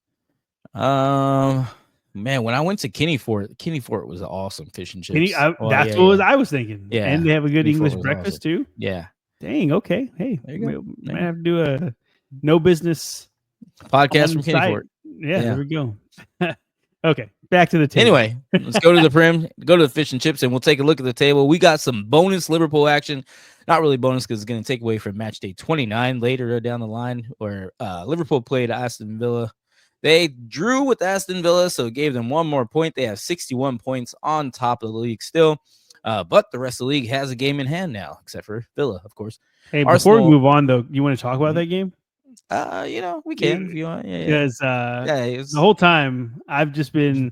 Man, when I went to Kenny Fort was awesome fish and chips. What I was thinking. Yeah. And they have a good English breakfast too. Yeah. Dang. Okay. Hey, there you go. Might have to do a no business podcast from Kenny Fort. Yeah, there we go. Okay, back to the table. Anyway, let's go to the Prem, go to the fish and chips, and we'll take a look at the table. We got some bonus Liverpool action. Not really bonus because it's going to take away from match day 29 later down the line where Liverpool played Aston Villa. They drew with Aston Villa, so it gave them 1 more point. They have 61 points on top of the league still. But the rest of the league has a game in hand now, except for Villa, of course. Hey, Arsenal, before we move on, though, you want to talk about that game? We can if you want. Because the whole time I've just been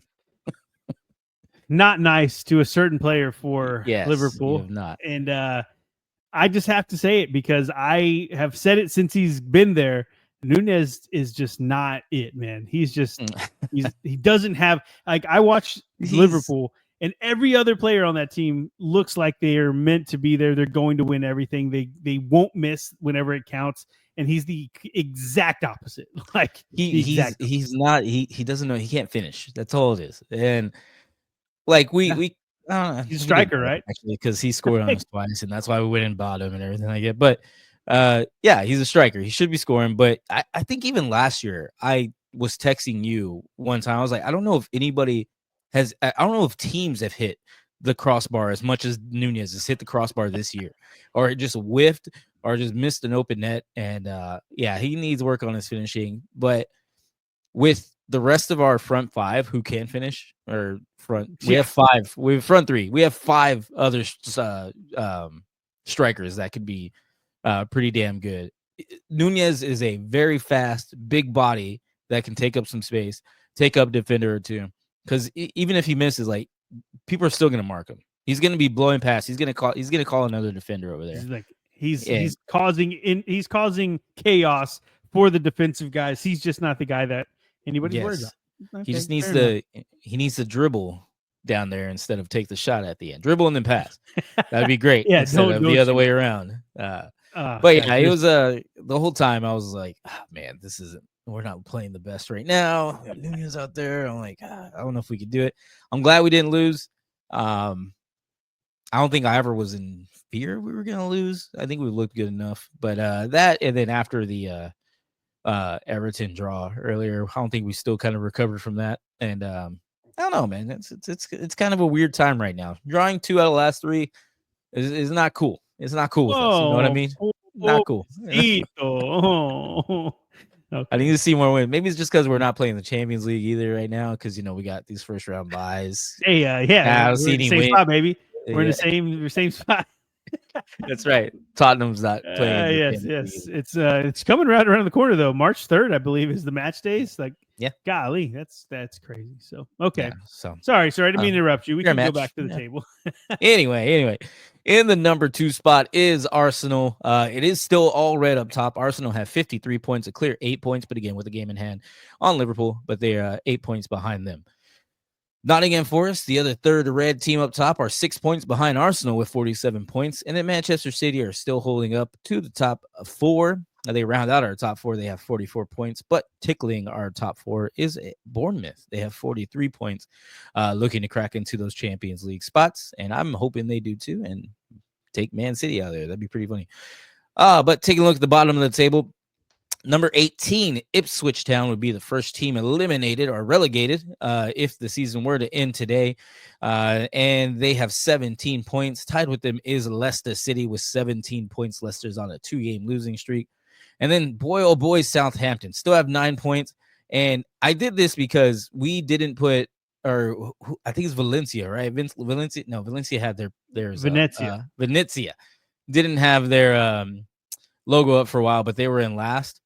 not nice to a certain player for Liverpool. Not. And I just have to say it because I have said it since he's been there. Nunez is just not it, man. He's just he doesn't have I watch Liverpool and every other player on that team looks like they are meant to be there. They're going to win everything. They won't miss whenever it counts. And he's the exact opposite. Like he's not. He doesn't know. He can't finish. That's all it is. And like we I don't know. He's a striker, right? Actually, because he scored on us twice, and that's why we went in bottom and everything like that. But he's a striker. He should be scoring. But I think even last year I was texting you one time. I was like, I don't know if anybody has. I don't know if teams have hit the crossbar as much as Nunez has hit the crossbar this year, or it just whiffed. Or just missed an open net, and he needs work on his finishing. But with the rest of our front 5 who can finish, or we have 5. We have front 3. We have 5 other strikers that could be pretty damn good. Nunez is a very fast, big body that can take up some space, take up defender or two. Because even if he misses, like people are still going to mark him. He's going to be blowing past. He's going to call another defender over there. He's causing chaos for the defensive guys. He's just not the guy that anybody's worried about. Okay, he just needs to dribble down there instead of take the shot at the end. Dribble and then pass. That'd be great. Instead of the other way around. It was the whole time I was like, oh, man, this isn't we're not playing the best right now. Nunez out there. I'm like, I don't know if we could do it. I'm glad we didn't lose. I don't think I ever was in fear we were going to lose. I think we looked good enough. But that, and then after the Everton draw earlier, I don't think we still kind of recovered from that. And I don't know, man. It's kind of a weird time right now. Drawing 2 out of the last 3 is not cool. It's not cool with us. You know what I mean? Not cool. Okay. I need to see more wins. Maybe it's just because we're not playing the Champions League either right now. Because we got these first round buys. Hey, yeah, we're in the same spot, baby. We're in the same spot. That's right. Tottenham's not playing. Yes. It's coming right around the corner though. March 3rd, I believe, is the match days. Like, yeah, golly, that's crazy. So okay. Yeah, so sorry, I didn't mean to interrupt you. We can go back to the table. Anyway, in the number 2 spot is Arsenal. It is still all red up top. Arsenal have 53 points, a clear 8 points, but again with a game in hand on Liverpool, but they are 8 points behind them. Nottingham Forest, the other third red team up top, are 6 points behind Arsenal with 47 points. And then Manchester City are still holding up to the top 4. Now they round out our top 4. They have 44 points, but tickling our top 4 is Bournemouth. They have 43 points, looking to crack into those Champions League spots. And I'm hoping they do too and take Man City out of there. That'd be pretty funny. But taking a look at the bottom of the table, number 18, Ipswich Town would be the first team eliminated or relegated if the season were to end today. And they have 17 points. Tied with them is Leicester City with 17 points. Leicester's on a 2-game losing streak. And then, boy, oh boy, Southampton still have 9 points. And I did this because we didn't put, or I think it's Valencia, right? Valencia had their Venezia. Venezia didn't have their logo up for a while, but they were in last.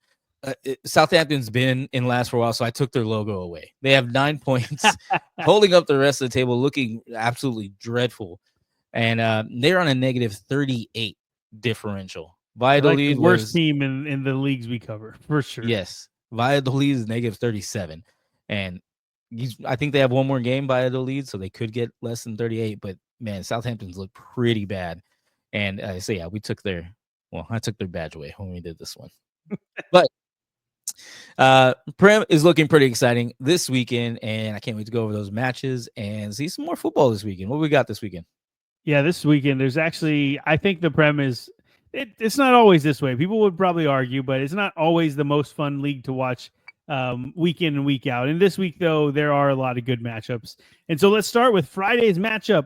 Southampton's been in last for a while, so I took their logo away. They have 9 points, holding up the rest of the table, looking absolutely dreadful. And they're on a negative 38 differential. Valladolid, the worst team in the leagues we cover, for sure. Yes. Valladolid is negative 37. And I think they have one more game, Valladolid, so they could get less than 38. But, man, Southampton's look pretty bad. And so, yeah, I took their badge away when we did this one. But Prem is looking pretty exciting this weekend, and I can't wait to go over those matches and see some more football this weekend. What we got this weekend? Yeah, this weekend there's actually, I think the Prem is, it's not always this way. People would probably argue, but it's not always the most fun league to watch week in and week out. And this week, though, there are a lot of good matchups. And so let's start with Friday's matchup.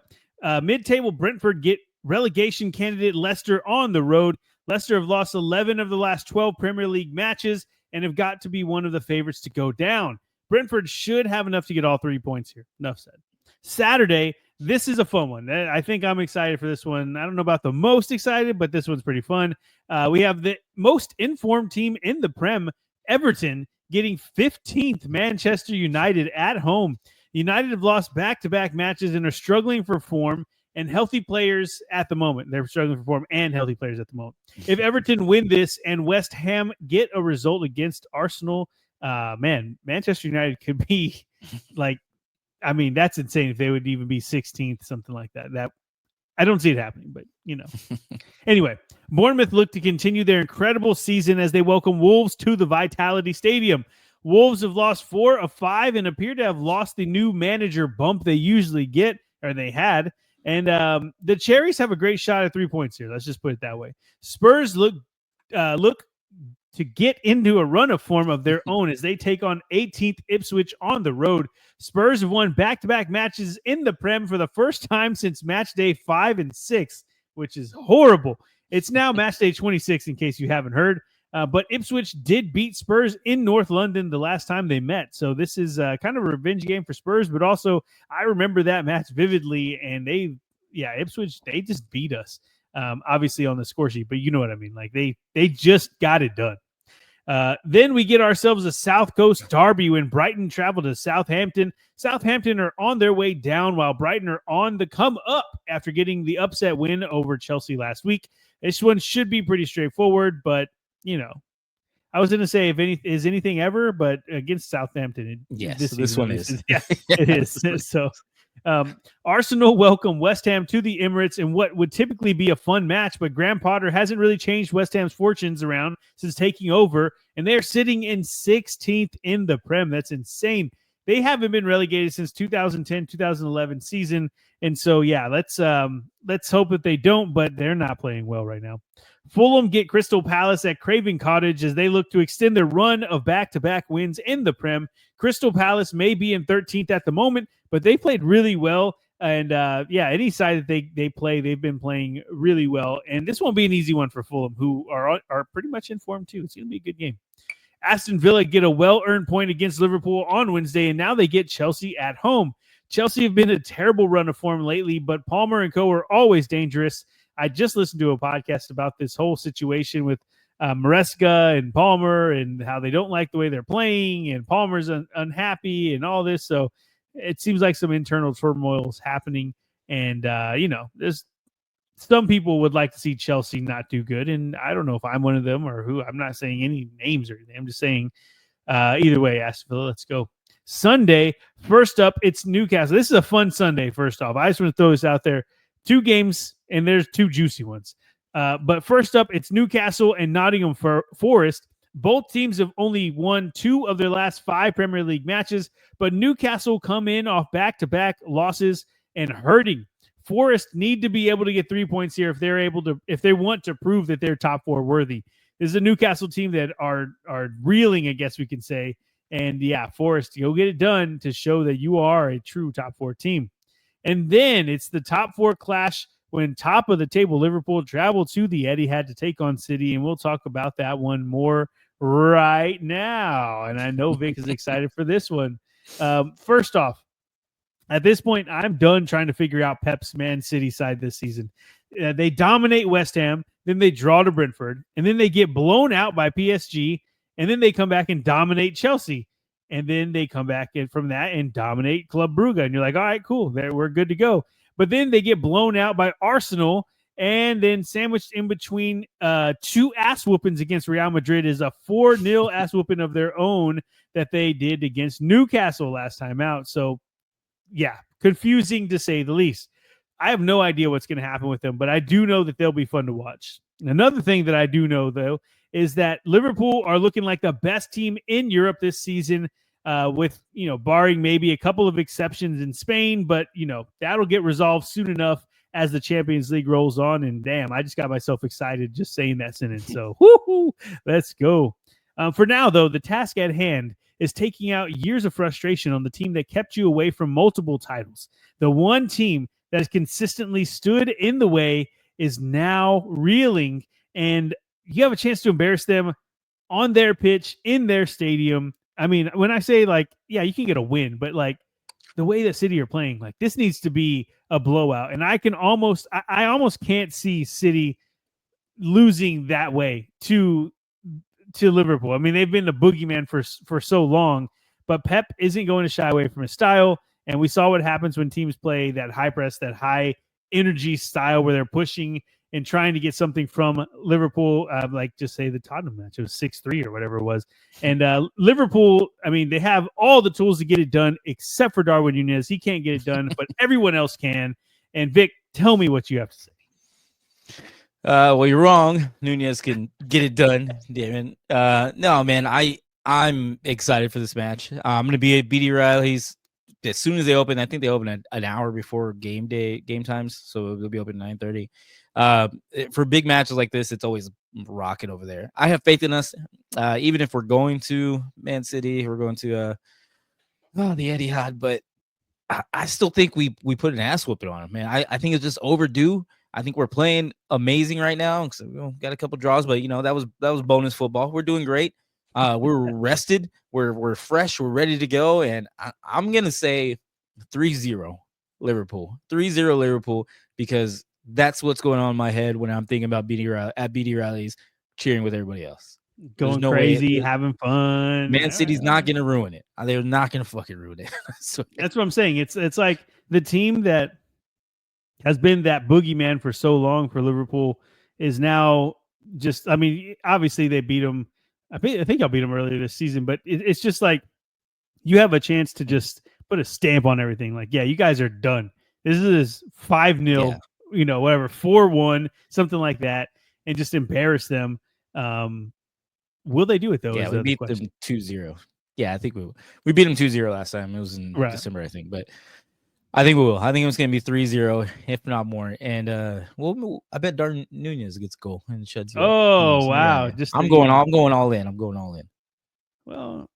Mid-table Brentford get relegation candidate Leicester on the road. Leicester have lost 11 of the last 12 Premier League matches and have got to be one of the favorites to go down. Brentford should have enough to get all 3 points here. Enough said. Saturday, this is a fun one. I think I'm excited for this one. I don't know about the most excited, but this one's pretty fun. We have the most informed team in the Prem, Everton, getting 15th Manchester United at home. United have lost back-to-back matches and are struggling for form and healthy players at the moment. They're struggling for form and healthy players at the moment. If Everton win this and West Ham get a result against Arsenal, Manchester United could be like, I mean, that's insane if they would even be 16th, something like that. That I don't see it happening, but Anyway, Bournemouth look to continue their incredible season as they welcome Wolves to the Vitality Stadium. Wolves have lost 4 of 5 and appear to have lost the new manager bump they usually get, or they had. And the Cherries have a great shot at 3 points here. Let's just put it that way. Spurs look to get into a run of form of their own as they take on 18th Ipswich on the road. Spurs have won back-to-back matches in the Prem for the first time since match day 5 and 6, which is horrible. It's now match day 26 in case you haven't heard. But Ipswich did beat Spurs in North London the last time they met. So this is kind of a revenge game for Spurs, but also I remember that match vividly. And Ipswich, they just beat us, obviously on the score sheet, but you know what I mean? Like they just got it done. Then we get ourselves a South Coast derby when Brighton travel to Southampton. Southampton are on their way down while Brighton are on the come up after getting the upset win over Chelsea last week. This one should be pretty straightforward, but I was going to say is anything ever, but against Southampton, this one is. Yeah, it is. So Arsenal welcome West Ham to the Emirates in what would typically be a fun match, but Graham Potter hasn't really changed West Ham's fortunes around since taking over, and they're sitting in 16th in the Prem. That's insane. They haven't been relegated since 2010-2011 season, and so yeah, let's hope that they don't, but they're not playing well right now. Fulham get Crystal Palace at Craven Cottage as they look to extend their run of back-to-back wins in the Prem. Crystal Palace may be in 13th at the moment, but they played really well. And any side that they play, they've been playing really well. And this won't be an easy one for Fulham, who are pretty much in form too. It's going to be a good game. Aston Villa get a well-earned point against Liverpool on Wednesday, and now they get Chelsea at home. Chelsea have been a terrible run of form lately, but Palmer and co are always dangerous. I just listened to a podcast about this whole situation with Maresca and Palmer and how they don't like the way they're playing, and Palmer's unhappy and all this. So it seems like some internal turmoil is happening. And, there's some people would like to see Chelsea not do good. And I don't know if I'm one of them or who. I'm not saying any names or anything. I'm just saying either way, Aston Villa, let's go. Sunday, first up, it's Newcastle. This is a fun Sunday, first off. I just want to throw this out there. 2 games, and there's 2 juicy ones. But first up, it's Newcastle and Nottingham Forest. Both teams have only won 2 of their last 5 Premier League matches, but Newcastle come in off back-to-back losses and hurting. Forest need to be able to get 3 points here if they want to prove that they're top 4 worthy. This is a Newcastle team that are reeling, I guess we can say. And yeah, Forest, go get it done to show that you are a true top 4 team. And then it's the top 4 clash when top of the table Liverpool traveled to the Etihad to take on City, and we'll talk about that one more right now. And I know Vic is excited for this one. First off, at this point, I'm done trying to figure out Pep's Man City side this season. They dominate West Ham, then they draw to Brentford, and then they get blown out by PSG, and then they come back and dominate Chelsea. And then they come back in from that and dominate Club Brugge. And you're like, all right, cool. We're good to go. But then they get blown out by Arsenal. And then sandwiched in between 2 ass whoopings against Real Madrid is a 4-0 ass whooping of their own that they did against Newcastle last time out. So, yeah, confusing to say the least. I have no idea what's going to happen with them, but I do know that they'll be fun to watch. Another thing that I do know, though, is that Liverpool are looking like the best team in Europe this season, with, barring maybe a couple of exceptions in Spain, but, that'll get resolved soon enough as the Champions League rolls on. And damn, I just got myself excited just saying that sentence. So let's go. For now, though, the task at hand is taking out years of frustration on the team that kept you away from multiple titles. The one team that has consistently stood in the way is now reeling, and you have a chance to embarrass them on their pitch, in their stadium. I mean, when I say, you can get a win, but, the way that City are playing, this needs to be a blowout. And I almost can't see City losing that way to Liverpool. I mean, they've been the boogeyman for so long, but Pep isn't going to shy away from his style. And we saw what happens when teams play that high press, that high energy style where they're pushing and trying to get something from Liverpool, just say the Tottenham match. It was 6-3 or whatever it was. And Liverpool, I mean, they have all the tools to get it done except for Darwin Nunez. He can't get it done, but everyone else can. And Vic, tell me what you have to say. Well, you're wrong. Nunez can get it done. Damn it. No, man, I'm excited for this match. I'm going to be at BD Riley's as soon as they open. I think they open an hour before game times, so they'll be open at 9:30. For big matches like this, it's always rocking over there. I have faith in us. Even if we're going to Man City, we're going to the Etihad, but I still think we put an ass whooping on them, man. I think it's just overdue. I think we're playing amazing right now. So we got a couple draws, but that was bonus football. We're doing great. We're rested. We're fresh. We're ready to go. And I'm gonna say 3-0 Liverpool. 3-0 Liverpool, because that's what's going on in my head when I'm thinking about BD Riley's cheering with everybody else. Going crazy, having fun. Man City's not going to ruin it. They're not going to fucking ruin it. So, that's what I'm saying. It's like the team that has been that boogeyman for so long for Liverpool is now just, I mean, obviously they beat them. I think y'all beat them earlier this season, but it's just like you have a chance to just put a stamp on everything. Like, yeah, you guys are done. This is 5-0, whatever, 4-1, something like that, and just embarrass them. Will they do it, though? Yeah, we beat them 2-0. Yeah, I think we beat them 2-0 last time. It was in December, I think. But I think we will. I think it was going to be 3-0, if not more. And I bet Darwin Nunez gets a goal and sheds you. Oh, wow. Yeah. I'm going all in. I'm going all in. Well,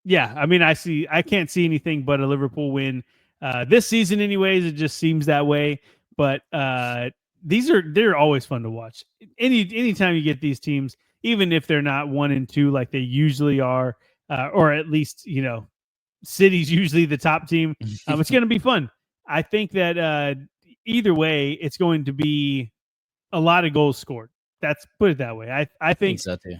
yeah. I mean, I can't see anything but a Liverpool win this season. Anyways, it just seems that way. But they're always fun to watch. Anytime you get these teams, even if they're not 1 and 2 like they usually are, or at least City's usually the top team. It's going to be fun. I think that either way, it's going to be a lot of goals scored. That's put it that way. I think so too.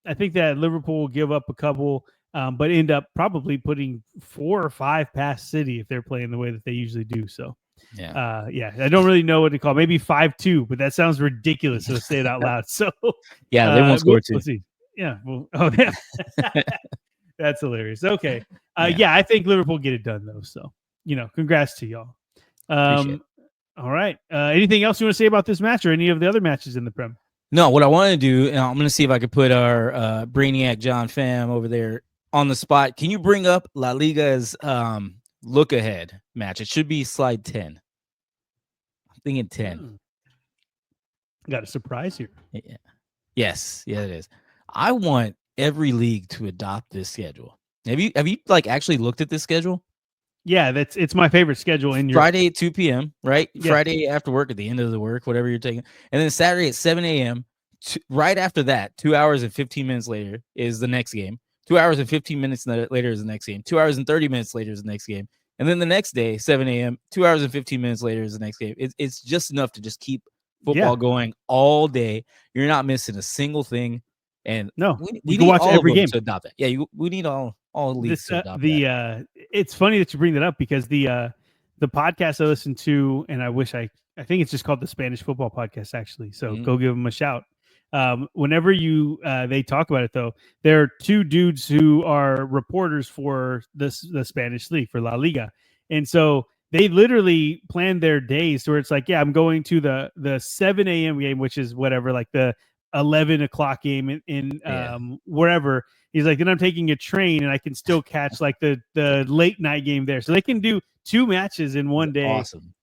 I think that Liverpool will give up a couple, but end up probably putting 4 or 5 past City if they're playing the way that they usually do. So, I don't really know what to call. Maybe 5-2, but that sounds ridiculous to say it out loud. So, yeah, they won't score 2. We'll see. Yeah. Well, yeah. That's hilarious. Okay. I think Liverpool get it done though. So, congrats to y'all. All right. Anything else you want to say about this match or any of the other matches in the Prem? No, what I want to do, and I'm going to see if I could put our Brainiac John Pham over there on the spot. Can you bring up La Liga's look ahead match? It should be slide 10. I'm thinking 10. Got a surprise here. Yeah. Yes. Yeah, it is. I want every league to adopt this schedule. Have you like actually looked at this schedule? Yeah, it's my favorite schedule. In Friday at 2 p.m., right? Yeah. Friday after work, at the end of the work, whatever you're taking. And then Saturday at 7 a.m., right after that, 2 hours and 15 minutes later is the next game. 2 hours and 15 minutes later is the next game. 2 hours and 30 minutes later is the next game. And then the next day, 7 a.m., 2 hours and 15 minutes later is the next game. It's just enough to just keep football going all day. You're not missing a single thing. And no, we can watch every game to adopt that. Yeah, we need all leagues to adopt that. It's funny that you bring that up because the podcast I listen to, and I think it's just called the Spanish Football Podcast actually. So go give them a shout. Whenever they talk about it though, there are 2 dudes who are reporters for the Spanish league for La Liga, and so they literally plan their days where it's like, I'm going to the 7 a.m. game, which is whatever, like the 11 o'clock game in wherever. He's like, then I'm taking a train and I can still catch like the late night game there. So they can do 2 matches in one day. Awesome.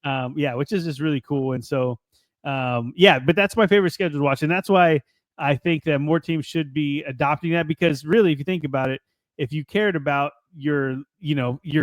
Which is just really cool. And so, but that's my favorite schedule to watch. And that's why I think that more teams should be adopting that, because really, if you think about it, if you cared about your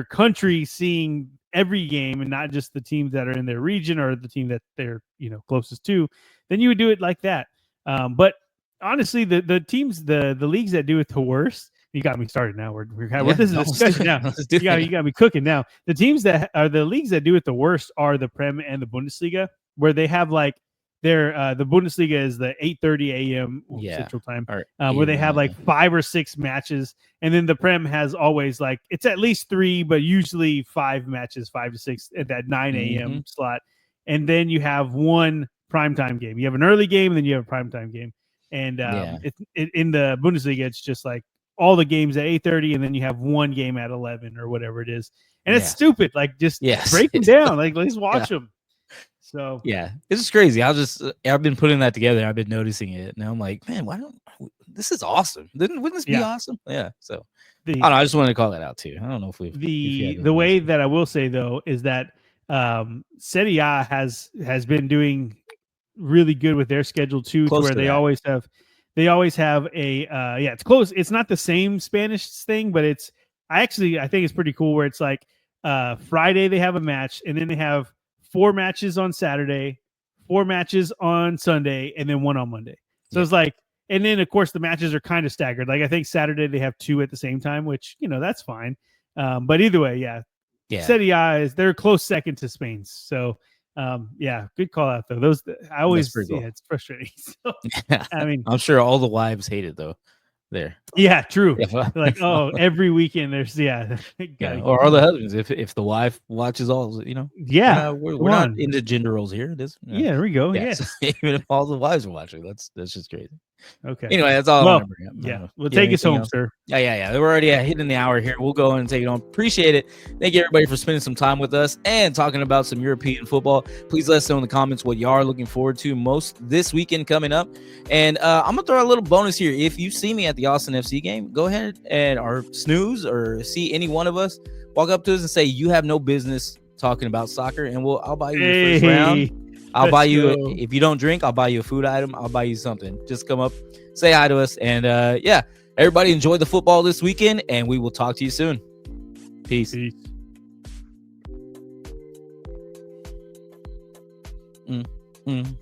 country seeing every game and not just the teams that are in their region or the team that they're, closest to, then you would do it like that. But honestly, the teams, the leagues that do it the worst, you got me started now. This is a discussion now. You got me cooking now. The teams that are the leagues that do it the worst are the Prem and the Bundesliga, where they have like their the Bundesliga is the 8:30 a.m. Central Time, where they have like 5 or 6 matches, and then the Prem has always like it's at least 3, but usually 5 matches, 5 to 6 at that 9 a.m. slot, and then you have one primetime game. You have an early game, and then you have a primetime game. And in the Bundesliga, it's just like all the games at 8:30, and then you have one game at 11 or whatever it is. And it's stupid. Like, just break them down. Like, let's watch them. So this is crazy. I've been putting that together. I've been noticing it, and I'm like, man, this is awesome. Wouldn't this be awesome? Yeah. So I don't know. I just wanted to call that out too. I don't know if the way that I will say though is that Serie A has been doing really good with their schedule too, where they always have a it's close. It's not the same Spanish thing, but I think it's pretty cool where it's like Friday they have a match, and then they have 4 matches on Saturday, 4 matches on Sunday, and then 1 on Monday. So it's like, and then of course the matches are kind of staggered. Like I think Saturday they have 2 at the same time, which that's fine. But either way, Serie A they're a close second to Spain's. So good call out though. I always it's frustrating. So, I mean, I'm sure all the wives hate it though. There. Yeah, true. Like, every weekend there's or all the husbands if the wife watches all, we're not into gender roles here. It is. There we go. Yes. Even if all the wives are watching, that's just crazy. Okay. Anyway, that's all I want to bring up. Yeah. Well, take us home, sir. Yeah. We're already hitting the hour here. We'll go and take it home. Appreciate it. Thank you, everybody, for spending some time with us and talking about some European football. Please let us know in the comments what you are looking forward to most this weekend coming up. And I'm going to throw a little bonus here. If you see me at the Austin FC game, go ahead and or snooze or see any one of us, walk up to us and say, you have no business talking about soccer, and I'll buy you the first round. I'll buy you, if you don't drink, I'll buy you a food item. I'll buy you something. Just come up, say hi to us. And everybody enjoy the football this weekend, and we will talk to you soon. Peace. Mm.